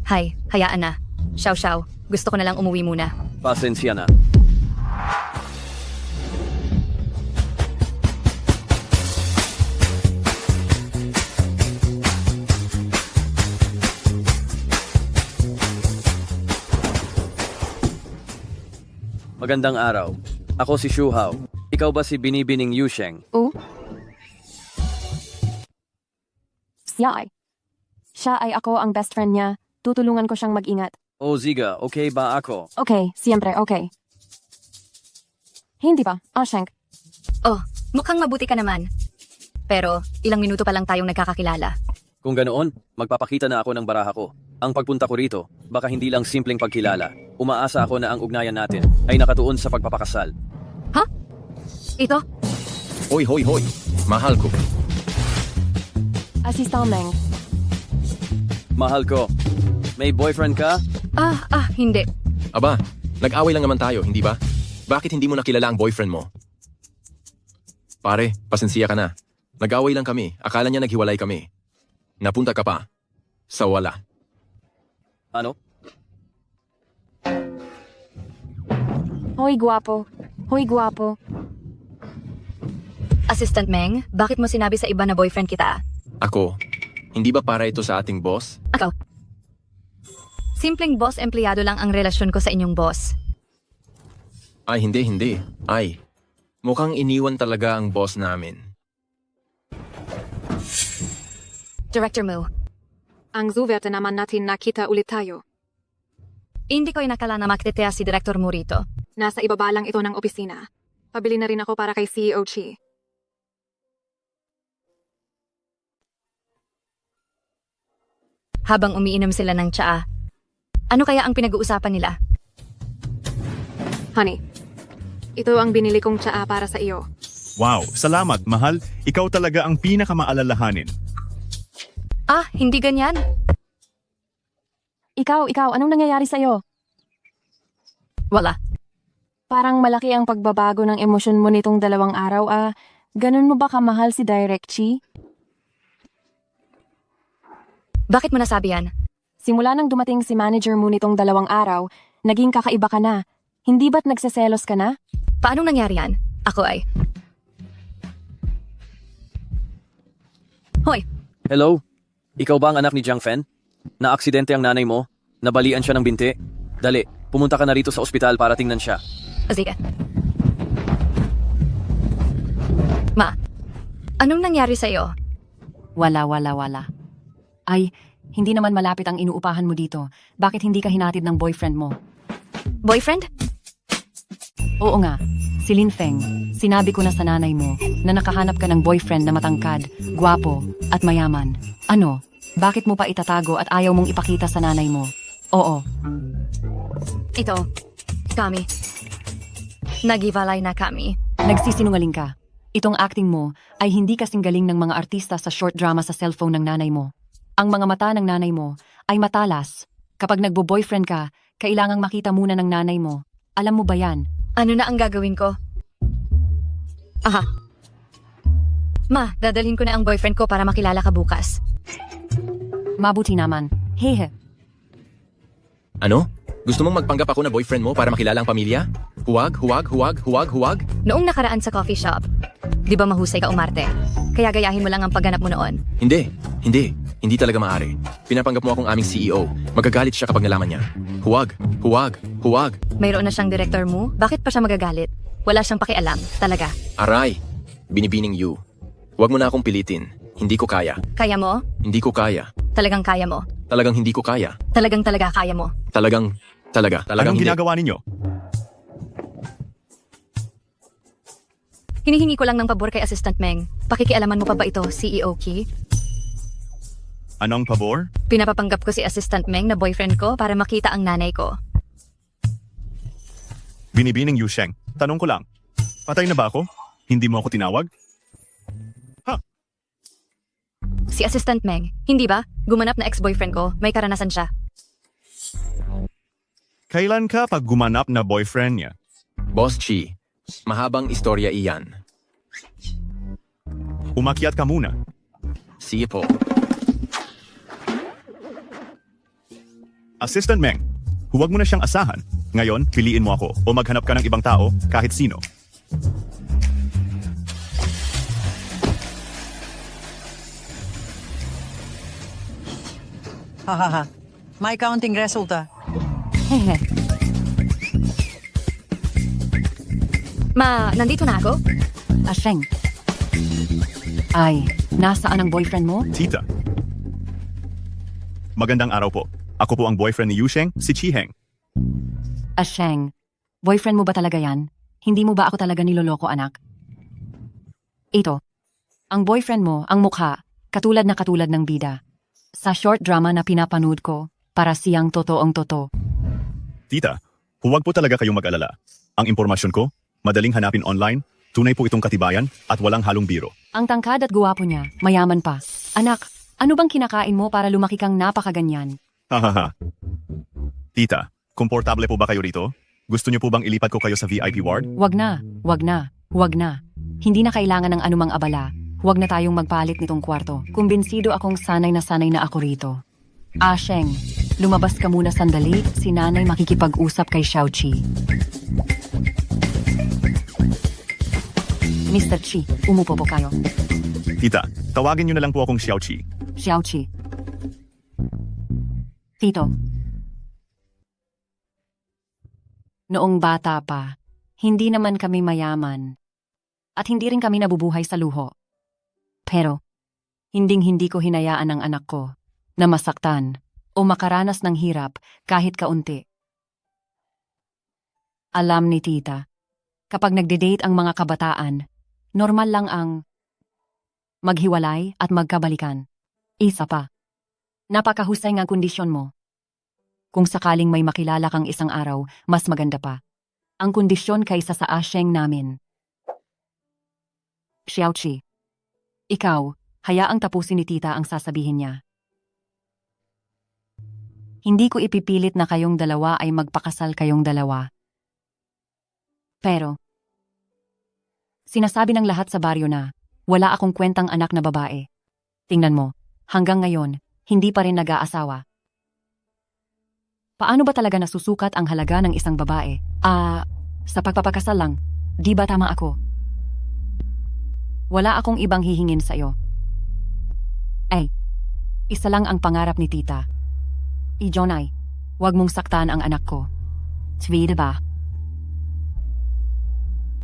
Hay, hayaan na. Xiao, gusto ko na lang umuwi muna. Pasensya na. Magandang araw. Ako si Shu Hao. Ikaw ba si Binibining Yusheng? Siya ay ako ang best friend niya. Tutulungan ko siyang mag-ingat. O Ziga, okay ba ako? Okay, siyempre, okay. Hindi ba, Asheng? Oh, mukhang mabuti ka naman. Pero, ilang minuto pa lang tayong nagkakakilala. Kung ganoon, magpapakita na ako ng baraha ko. Ang pagpunta ko rito, baka hindi lang simpleng pagkilala. Umaasa ako na ang ugnayan natin ay nakatuon sa pagpapakasal. Ha? Ito? Hoy, mahal ko. Assistant Meng. Mahal ko. May boyfriend ka? Hindi. Aba, nag-away lang naman tayo, hindi ba? Bakit hindi mo nakilala ang boyfriend mo? Pare, pasensya ka na. Nag-away lang kami. Akala niya naghiwalay kami. Napunta ka pa. Sa wala. Ano? Hoy, guwapo. Assistant Meng, bakit mo sinabi sa iba na boyfriend kita? Ako, hindi ba para ito sa ating boss? Ikaw. Simpleng boss-empleyado lang ang relasyon ko sa inyong boss. Ay, hindi. Ay, Mukhang iniwan talaga ang boss namin. Director Mo, Ang Zuverte naman natin nakita ulit tayo. hindi ko inakala na makitetea si Director Mo rito. Nasa ibaba lang ito ng opisina. Pabili na rin ako para kay CEO Chi. Habang umiinom sila ng tsaa, ano kaya ang pinag-uusapan nila? Honey, ito ang binili kong tsaa para sa iyo. Wow, salamat, mahal. Ikaw talaga ang pinakamaalalahanin. Ah, hindi ganyan. Ikaw, anong nangyayari sa'yo? Wala. Parang malaki ang pagbabago ng emosyon mo nitong 2 araw, Ganun mo ba kamahal si Direct Chi? Bakit mo nasabi yan? Simula nang dumating si manager mo nitong 2 araw, naging kakaiba ka na. Hindi ba't nagseselos ka na? Paanong nangyari yan? Ako ay... Hoy, Hello? Ikaw ba ang anak ni Jiang Fen? Na-aksidente ang nanay mo? Nabalian siya ng binti? Dali, pumunta ka na rito sa ospital para tingnan siya. sige. Ma, anong nangyari sa'yo? Wala. Ay, hindi naman malapit ang inuupahan mo dito. Bakit hindi ka hinatid ng boyfriend mo? Boyfriend? Oo nga, si Lin Feng. Sinabi ko na sa nanay mo na nakahanap ka ng boyfriend na matangkad, gwapo, at mayaman. Ano? Bakit mo pa itatago at ayaw mong ipakita sa nanay mo? Oo. Ito, kami. Nagivalay na kami. Nagsisinungaling ka. Itong acting mo ay hindi kasing galing ng mga artista sa short drama sa cellphone ng nanay mo. Ang mga mata ng nanay mo ay matalas. Kapag nagbo-boyfriend ka, kailangang makita muna ng nanay mo. Alam mo ba yan? Ano na ang gagawin ko? Aha. Ma, dadalhin ko na ang boyfriend ko para makilala ka bukas. Mabuti naman. Hehe. Ano? Gusto mong magpanggap ako na boyfriend mo para makilala ang pamilya? Huwag. Noong nakaraan sa coffee shop, di ba mahusay ka umarte? Kaya gayahin mo lang ang pagganap mo noon. Hindi talaga maaari. Pinapanggap mo akong aming CEO. Magagalit siya kapag nalaman niya. Huwag. Mayroon na siyang director mo? Bakit pa siya magagalit? Wala siyang pakialam, talaga. Aray! Binibining you. Huwag mo na akong pilitin. Hindi ko kaya. Kaya mo? Hindi ko kaya. Talagang kaya mo? Talagang hindi ko kaya. Talaga kaya mo? Talagang Anong hindi. ginagawa ninyo? Hinihingi ko lang ng pabor kay Assistant Meng. Pakikialaman mo pa ba ito, CEO Ki? Anong pabor? Pinapapanggap ko si Assistant Meng na boyfriend ko para makita ang nanay ko. Binibining Yu Sheng. Tanong ko lang. Patay na ba ako? Hindi mo ako tinawag? Si Assistant Meng, hindi ba? Gumanap na ex-boyfriend ko, may karanasan siya. Kailan ka pag gumanap na boyfriend niya? Boss Chi, mahabang istorya iyan. Umakyat ka muna. Sige po. Assistant Meng, huwag mo na siyang asahan. Ngayon, piliin mo ako o maghanap ka ng ibang tao kahit sino. Hahaha. May counting resulta. Hehe. Ma, nandito na ako? Asheng. Ay, nasaan ang boyfriend mo? Tita. Magandang araw po. Ako po ang boyfriend ni Yu Sheng, si Chi Heng. Asheng, boyfriend mo ba talaga yan? Hindi mo ba ako talaga niloloko, anak? Ito, ang boyfriend mo, ang mukha, katulad ng bida. Sa short drama na pinapanood ko, para siyang totoong totoo. Tita, huwag po talaga kayong mag-alala. Ang impormasyon ko, madaling hanapin online, tunay po itong katibayan at walang halong biro. Ang tangkad at guwapo niya, mayaman pa. Anak, ano bang kinakain mo para lumaki kang napakaganyan? Hahaha. Tita, komportable po ba kayo rito? Gusto niyo po bang ilipat ko kayo sa VIP ward? Wag na. Hindi na kailangan ng anumang abala. Huwag na tayong magpalit nitong kwarto. Kumbinsido akong sanay na ako rito. Asheng, lumabas ka muna sandali. Si nanay makikipag-usap kay Xiaoqi. Mr. Chi, umupo po kayo. Tita, tawagin niyo na lang po akong Xiaoqi. Xiaoqi. Tito. Noong bata pa, hindi naman kami mayaman. At hindi rin kami nabubuhay sa luho. Pero, hinding-hindi ko hinayaan ang anak ko na masaktan o makaranas ng hirap kahit kaunti. Alam ni tita, kapag nagde-date ang mga kabataan, normal lang ang maghiwalay at magkabalikan. Isa pa, napakahusay ng kondisyon mo. Kung sakaling may makilala kang isang araw, mas maganda pa. Ang kondisyon kaysa sa asyeng namin. Xiaoqi, ikaw, hayaang tapusin ni tita ang sasabihin niya. Hindi ko ipipilit na kayong dalawa ay magpakasal kayong dalawa. Pero, sinasabi ng lahat sa baryo na wala akong kwentang anak na babae. Tingnan mo, hanggang ngayon, hindi pa rin nag-aasawa. Paano ba talaga nasusukat ang halaga ng isang babae? Sa pagpapakasal lang, di ba tama ako? Wala akong ibang hihingin sa'yo. Isa lang ang pangarap ni tita. Ijonay, huwag mong saktan ang anak ko. Sweet ba?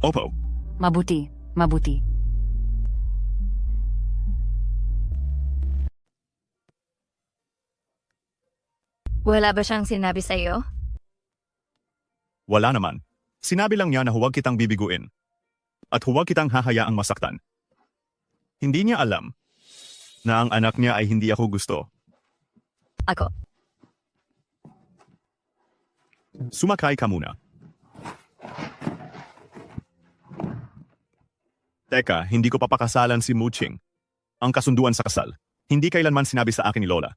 Opo. Mabuti, mabuti. Wala ba siyang sinabi sa'yo? Wala naman. Sinabi lang niya na huwag kitang bibiguin. At huwag kitang hahayaang masaktan. Hindi niya alam na ang anak niya ay hindi ako gusto. Ako. Sumakay ka muna. Teka, hindi ko papakasalan si Muching. Ang kasunduan sa kasal, hindi kailanman sinabi sa akin ni Lola.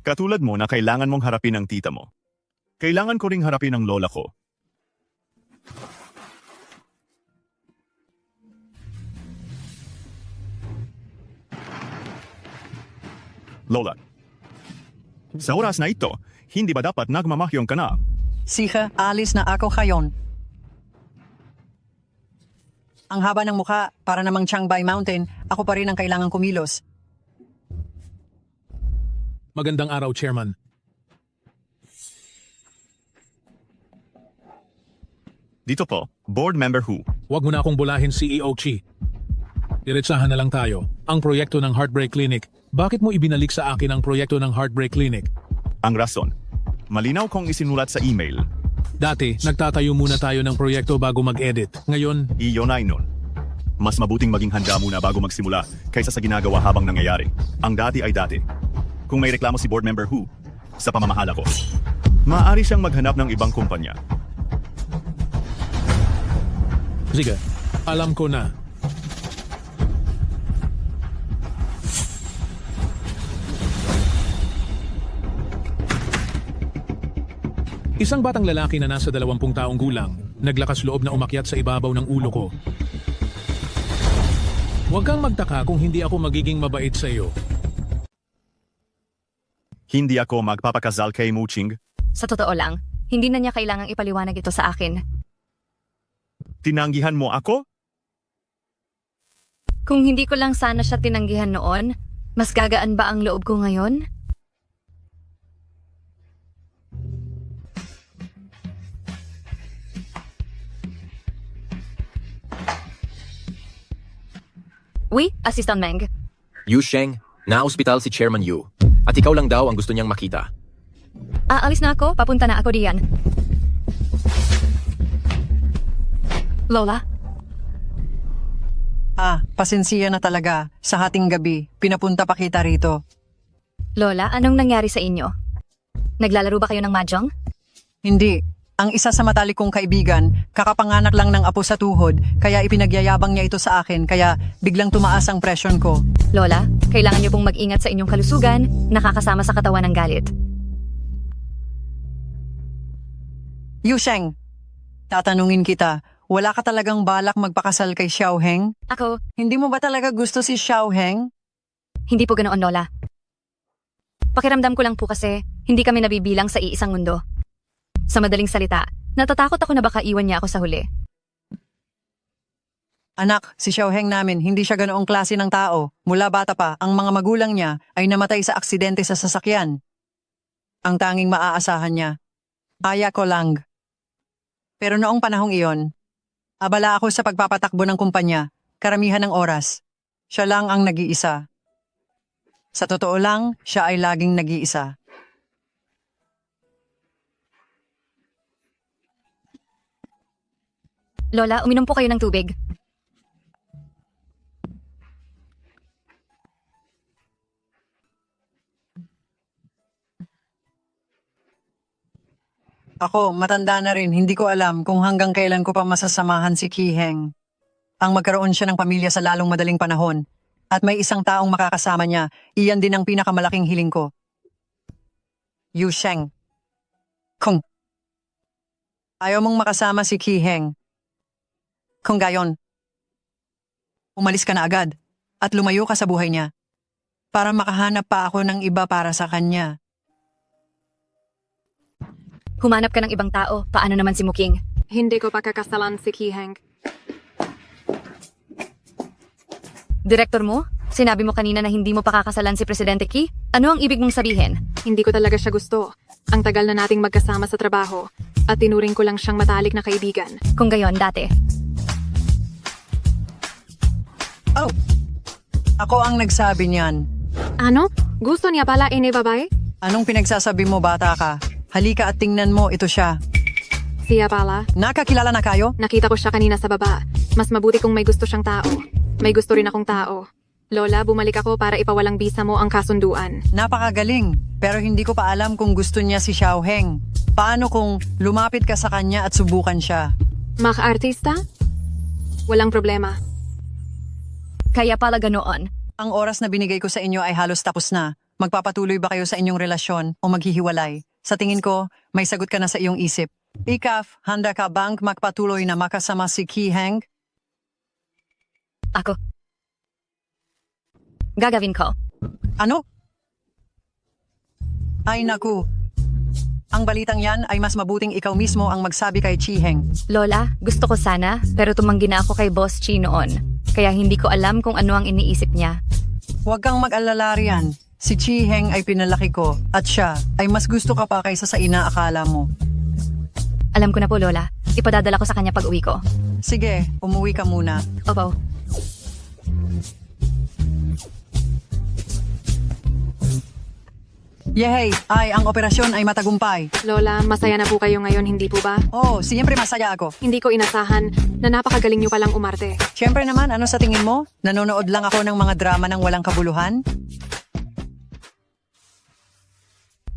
Katulad mo na kailangan mong harapin ang tita mo. Kailangan ko ring harapin ang lola ko. Lola, sa oras na ito, hindi ba dapat nagmamahyong ka na? Siha, alis na ako ngayon. Ang haba ng mukha, para namang Changbay Mountain, ako pa rin ang kailangang kumilos. Magandang araw, Chairman. Dito po, Board Member Hu. Huwag mo na akong bulahin, CEO Chi. Diretsahan na lang tayo. Ang proyekto ng Heartbreak Clinic. Bakit mo ibinalik sa akin ang proyekto ng Heartbreak Clinic? Ang rason, malinaw kong isinulat sa email. Dati, nagtatayo muna tayo ng proyekto bago mag-edit. Ngayon, iyon ay nun. Mas mabuting maging handa muna bago magsimula kaysa sa ginagawa habang nangyayari. Ang dati ay dati. Kung may reklamo si Board Member Hu sa pamamahala ko, maaari siyang maghanap ng ibang kumpanya. sige, alam ko na. Isang batang lalaki na nasa 20 taong gulang, naglakas loob na umakyat sa ibabaw ng ulo ko. Huwag kang magtaka kung hindi ako magiging mabait sa iyo. Hindi ako magpapakasal kay Muching. Sa totoo lang, hindi na niya kailangang ipaliwanag ito sa akin. Tinanggihan mo ako? Kung hindi ko lang sana siya tinanggihan noon, mas gagaan ba ang loob ko ngayon? Uy, Assistant Meng. Yu Sheng, na-ospital si Chairman Yu. At ikaw lang daw ang gusto niyang makita. Aalis na ako, papunta na ako diyan. Lola? Pasensiya na talaga. Sa hating gabi, pinapunta pa kita rito. Lola, anong nangyari sa inyo? Naglalaro ba kayo ng mahjong? Hindi. Ang isa sa matalik kong kaibigan, kakapanganak lang ng apo sa tuhod, kaya ipinagyayabang niya ito sa akin, kaya biglang tumaas ang presyon ko. Lola, kailangan niyo pong mag-ingat sa inyong kalusugan, nakakasama sa katawan ng galit. Yu Sheng, tatanungin kita, wala ka talagang balak magpakasal kay Xiao Heng? Ako? Hindi mo ba talaga gusto si Xiao Heng? Hindi po ganoon, Lola. Pakiramdam ko lang po kasi, hindi kami nabibilang sa iisang mundo. Sa madaling salita, natatakot ako na baka iwan niya ako sa huli. Anak, si Xiao Heng namin, hindi siya ganoong klase ng tao. Mula bata pa, ang mga magulang niya ay namatay sa aksidente sa sasakyan. Ang tanging maaasahan niya, aya ko lang. Pero noong panahong iyon, Abala ako sa pagpapatakbo ng kumpanya, karamihan ng oras. Siya lang ang nag-iisa. Sa totoo lang, siya ay laging nag-iisa. Lola, uminom po kayo ng tubig. Ako, matanda na rin, hindi ko alam kung hanggang kailan ko pa masasamahan si Kiheng. Ang magkaroon siya ng pamilya sa lalong madaling panahon. At may isang taong makakasama niya, iyan din ang pinakamalaking hiling ko. Yu Sheng. Kung ayaw mong makasama si Kiheng, kung gayon, umalis ka na agad at lumayo ka sa buhay niya para makahanap pa ako ng iba para sa kanya. Humanap ka ng ibang tao. Paano naman si Muking? Hindi ko pakakasalan si Kiheng. Direktor mo? Sinabi mo kanina na hindi mo pakakasalan si Presidente Ki? Ano ang ibig mong sabihin? Hindi ko talaga siya gusto. Ang tagal na nating magkasama sa trabaho at tinuring ko lang siyang matalik na kaibigan. Kung gayon, dati. Oh, ako ang nagsabi niyan. Ano? Gusto niya pala ini babae? Anong pinagsasabi mo, bata ka? Halika at tingnan mo, ito siya. Siya pala. Nakakilala na kayo? Nakita ko siya kanina sa baba. Mas mabuti kung may gusto siyang tao. May gusto rin akong tao. Lola, bumalik ako para ipawalang bisa mo ang kasunduan. Napakagaling, pero hindi ko pa alam kung gusto niya si Xiaoheng. Paano kung lumapit ka sa kanya at subukan siya? Maka-artista? Walang problema. Kaya pala ganoon. Ang oras na binigay ko sa inyo ay halos tapos na. Magpapatuloy ba kayo sa inyong relasyon o maghihiwalay? Sa tingin ko, may sagot ka na sa iyong isip. Ikaf, handa ka bang magpatuloy na makasama si Kiheng? Ako. Gagawin ko. Ano? Ay naku. Ang balitang yan ay mas mabuting ikaw mismo ang magsabi kay Chiheng. Lola, gusto ko sana, pero tumanggi na ako kay Boss Chi noon. Kaya hindi ko alam kung ano ang iniisip niya. Huwag kang mag-alala riyan. Si Chiheng ay pinalaki ko at siya ay mas gusto ka pa kaysa sa inaakala mo. Alam ko na po, Lola. Ipadadala ko sa kanya pag uwi ko. Sige, umuwi ka muna. Opo. Yehey! Ay, ang operasyon ay matagumpay. Lola, masaya na po kayo ngayon, hindi po ba? Oo, siyempre masaya ako. Hindi ko inasahan na napakagaling niyo palang umarte. Siyempre naman, ano sa tingin mo? Nanonood lang ako ng mga drama ng walang kabuluhan?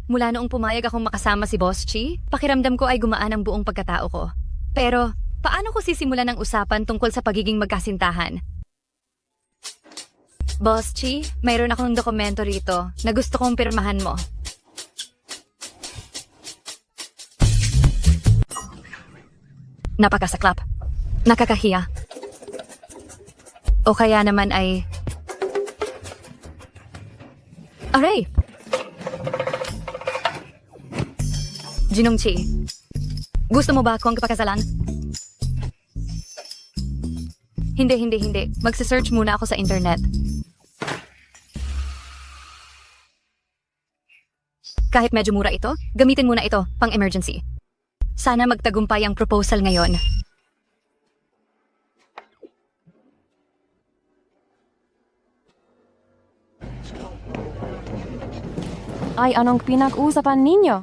Mula noong pumayag akong makasama si Boss Chi, pakiramdam ko ay gumaan ang buong pagkatao ko. Pero, paano ko sisimulan ang usapan tungkol sa pagiging magkasintahan? Boss Chi, mayroon akong dokumento rito na gusto kong pirmahan mo. Napakasaklap. Nakakahiya. O kaya naman ay... Aray! Jinong Chi, gusto mo ba akong kapakasalan? Hindi. Magsa-search muna ako sa internet. Kahit medyo mura ito, gamitin muna ito, pang-emergency. Sana magtagumpay ang proposal ngayon. Ay, anong pinag-uusapan ninyo?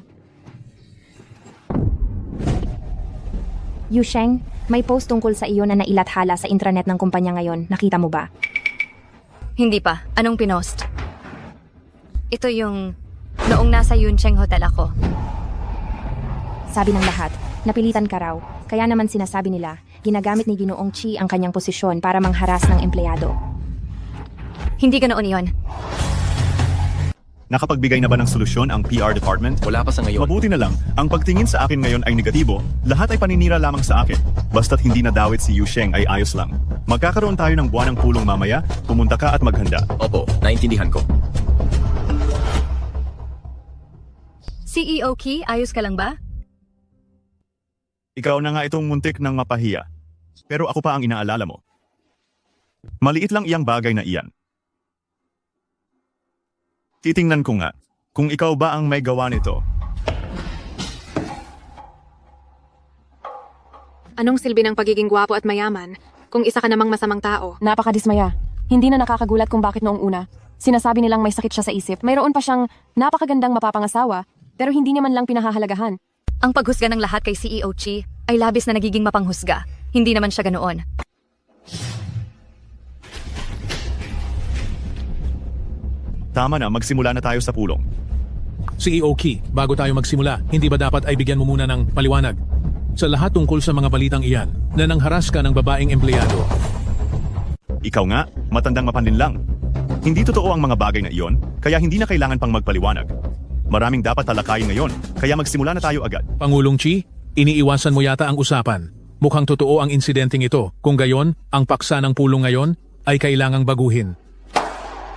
Yu Sheng, may post tungkol sa iyo na nailathala sa intranet ng kumpanya ngayon. Nakita mo ba? Hindi pa. Anong pinost? Ito yung noong nasa Yuncheng Hotel ako. Sabi ng lahat, napilitan ka raw. Kaya naman sinasabi nila, ginagamit ni Ginoong Chi ang kanyang posisyon para mangharas ng empleyado. Hindi ganoon iyon. Nakapagbigay na ba ng solusyon ang PR department? Wala pa sa ngayon. Mabuti na lang, ang pagtingin sa akin ngayon ay negatibo, lahat ay paninira lamang sa akin. Basta't hindi nadawit si Yu Sheng ay ayos lang. Magkakaroon tayo ng buwanang pulong mamaya, pumunta ka at maghanda. Opo, naintindihan ko. CEO Ki, ayos ka lang ba? Ikaw na nga itong muntik ng mapahiya. Pero ako pa ang inaalala mo. Maliit lang iyang bagay na iyan. Titingnan ko nga, kung ikaw ba ang may gawa nito. Anong silbi ng pagiging gwapo at mayaman kung isa ka namang masamang tao? Napakadismaya. Hindi na nakakagulat kung bakit noong una. Sinasabi nilang may sakit siya sa isip. Mayroon pa siyang napakagandang mapapangasawa, pero hindi niya man lang pinahahalagahan. Ang paghusga ng lahat kay CEO Chi ay labis na nagiging mapanghusga. Hindi naman siya ganoon. Tama na, magsimula na tayo sa pulong. CEO Ki, bago tayo magsimula, hindi ba dapat ay bigyan mo muna ng paliwanag? Sa lahat tungkol sa mga balitang iyan, na nangharas ka ng babaeng empleyado. Ikaw nga, matandang mapanlinlang. Hindi totoo ang mga bagay na iyon, kaya hindi na kailangan pang magpaliwanag. Maraming dapat talakayin ngayon, kaya magsimula na tayo agad. Pangulong Chi, iniiwasan mo yata ang usapan. Mukhang totoo ang insidenteng ito. Kung gayon, ang paksa ng pulong ngayon ay kailangang baguhin.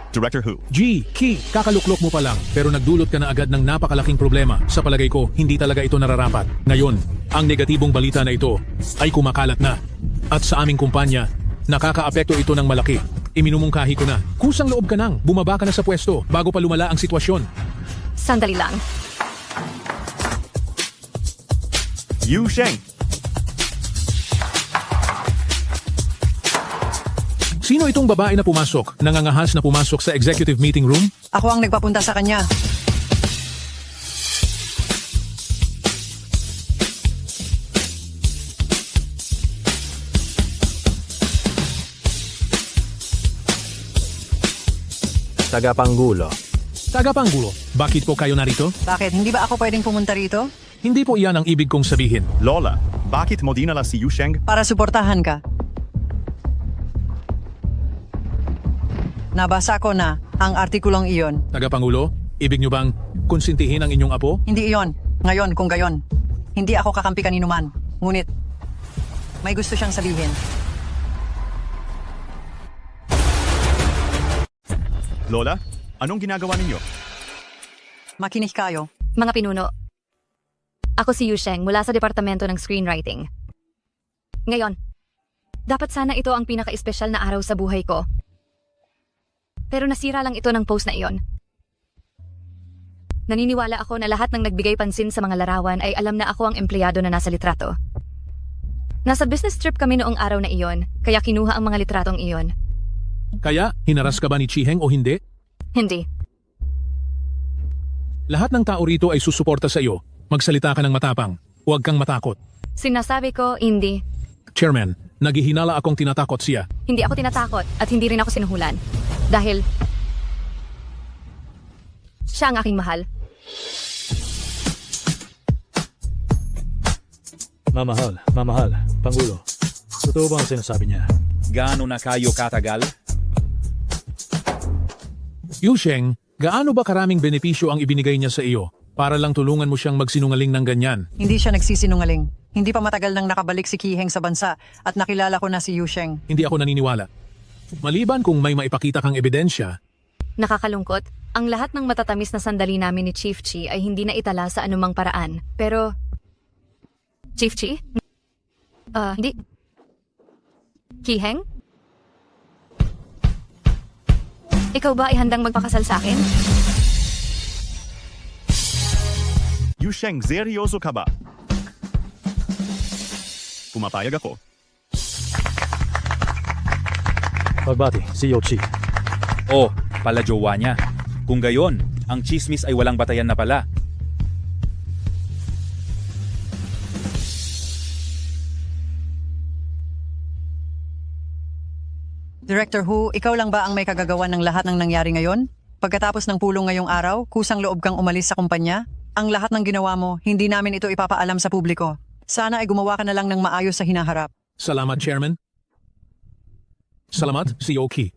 Director Hu. G, Ki, kakaluklok mo pa lang pero nagdulot ka na agad ng napakalaking problema. Sa palagay ko, hindi talaga ito nararapat. Ngayon, ang negatibong balita na ito ay kumakalat na. At sa aming kumpanya, nakakaapekto ito ng malaki. Iminumungkahi ko na. Kusang loob ka nang, bumaba ka na sa pwesto bago pa lumala ang sitwasyon. Sandali lang. Yu Sheng. Sino itong babae na pumasok, nangangahas na pumasok sa executive meeting room? Ako ang nagpapunta sa kanya. Tagapanggulo. Tagapanggulo, bakit po kayo narito? Bakit? Hindi ba ako pwedeng pumunta rito? Hindi po iyan ang ibig kong sabihin. Lola, bakit mo dinala si Yu Sheng? Para suportahan ka. Nabasa ko na ang artikulong iyon. Tagapangulo, ibig nyo bang konsintihin ang inyong apo? Hindi iyon. Ngayon, kung gayon. Hindi ako kakampi kanino man. Ngunit, may gusto siyang sabihin. Lola, anong ginagawa ninyo? Makinig kayo. Mga pinuno. Ako si Yu Sheng mula sa Departamento ng Screenwriting. Ngayon, dapat sana ito ang pinaka-espesyal na araw sa buhay ko. Pero nasira lang ito ng post na iyon. Naniniwala ako na lahat ng nagbigay pansin sa mga larawan ay alam na ako ang empleyado na nasa litrato. Nasa business trip kami noong araw na iyon, kaya kinuha ang mga litratong iyon. Kaya, hinaras ka ba ni Chiheng o hindi? Hindi. Lahat ng tao rito ay susuporta sa iyo. Magsalita ka ng matapang. Huwag kang matakot. Sinasabi ko, hindi. Chairman, naghihinala akong tinatakot siya. Hindi ako tinatakot at hindi rin ako sinuhulan. Dahil siya ang aking mahal. Mamahal, Pangulo. Totoo ba ang sinasabi niya? Gaano na kayo katagal? Yu Sheng, gaano ba karaming benepisyo ang ibinigay niya sa iyo para lang tulungan mo siyang magsinungaling ng ganyan? Hindi siya nagsisinungaling. Hindi pa matagal nang nakabalik si Ki-heng sa bansa at nakilala ko na si Yu Sheng. Hindi ako naniniwala. Maliban kung may maipakita kang ebidensya. Nakakalungkot, ang lahat ng matatamis na sandali namin ni Chief Chi ay hindi na itala sa anumang paraan. Pero, Chief Chi? Hindi. Ki-heng? Ikaw ba ay handang magpakasal sa akin? Yu Sheng, seryoso ka ba? Pumapayag ako. Pagbati, CEO Chi. Oh, pala jowa niya. Kung gayon, ang chismis ay walang batayan na pala. Director Hu, ikaw lang ba ang may kagagawan ng lahat ng nangyari ngayon? Pagkatapos ng pulong ngayong araw, kusang loob kang umalis sa kumpanya? Ang lahat ng ginawa mo, hindi namin ito ipapaalam sa publiko. Sana ay gumawa ka na lang ng maayos sa hinaharap. Salamat, Chairman. Salamat, CEO Ki.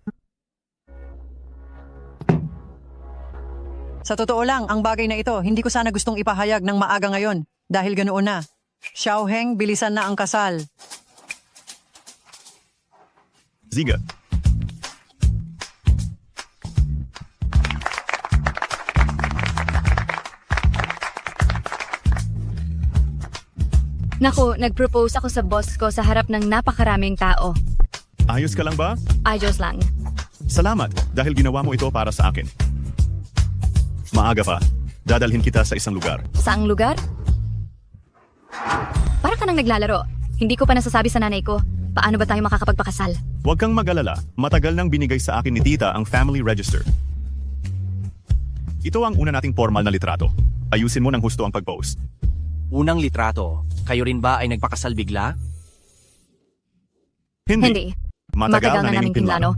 Sa totoo lang, ang bagay na ito, hindi ko sana gustong ipahayag ng maaga ngayon. Dahil ganoon na. Xiaoheng, bilisan na ang kasal. Ziga. Naku, nag-propose ako sa boss ko sa harap ng napakaraming tao. Ayos ka lang ba? Ayos lang. Salamat dahil ginawa mo ito para sa akin. Maaga pa, dadalhin kita sa isang lugar. Saang lugar? Para ka nang naglalaro. Hindi ko pa nasasabi sa nanay ko. Paano ba tayo makakapagpakasal? Huwag kang mag-alala, matagal nang binigay sa akin ni tita ang family register. Ito ang una nating formal na litrato. Ayusin mo ng husto ang pag-post. Unang litrato, kayo rin ba ay nagpakasal bigla? Hindi. Matagal na naming pinlano.